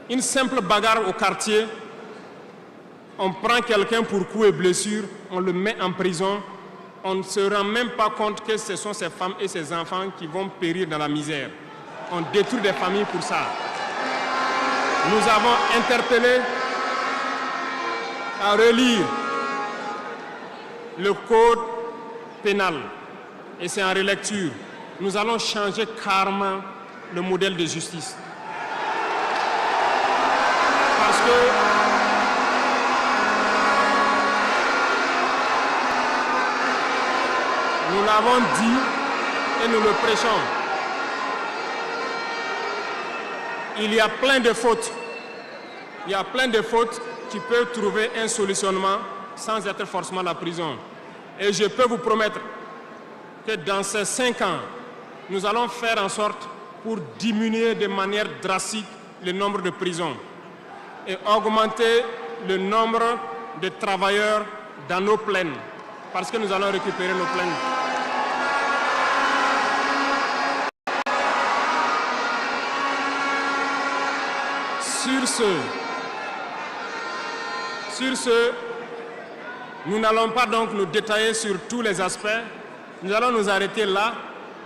Une simple bagarre au quartier, on prend quelqu'un pour coups et blessures, on le met en prison, on ne se rend même pas compte que ce sont ces femmes et ces enfants qui vont périr dans la misère. On détruit des familles pour ça. Nous avons interpellé à relire le code pénal et c'est en relecture. Nous allons changer carrément le modèle de justice. Parce que nous l'avons dit et nous le prêchons. Il y a plein de fautes. Il y a plein de fautes qui peuvent trouver un solutionnement sans être forcément la prison. Et je peux vous promettre que dans ces 5 ans, nous allons faire en sorte pour diminuer de manière drastique le nombre de prisons et augmenter le nombre de travailleurs dans nos plaines, parce que nous allons récupérer nos plaines. Sur ce, nous n'allons pas donc nous détailler sur tous les aspects. Nous allons nous arrêter là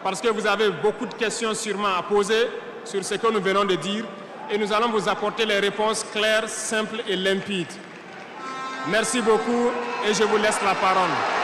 parce que vous avez beaucoup de questions sûrement à poser sur ce que nous venons de dire et nous allons vous apporter les réponses claires, simples et limpides. Merci beaucoup et je vous laisse la parole.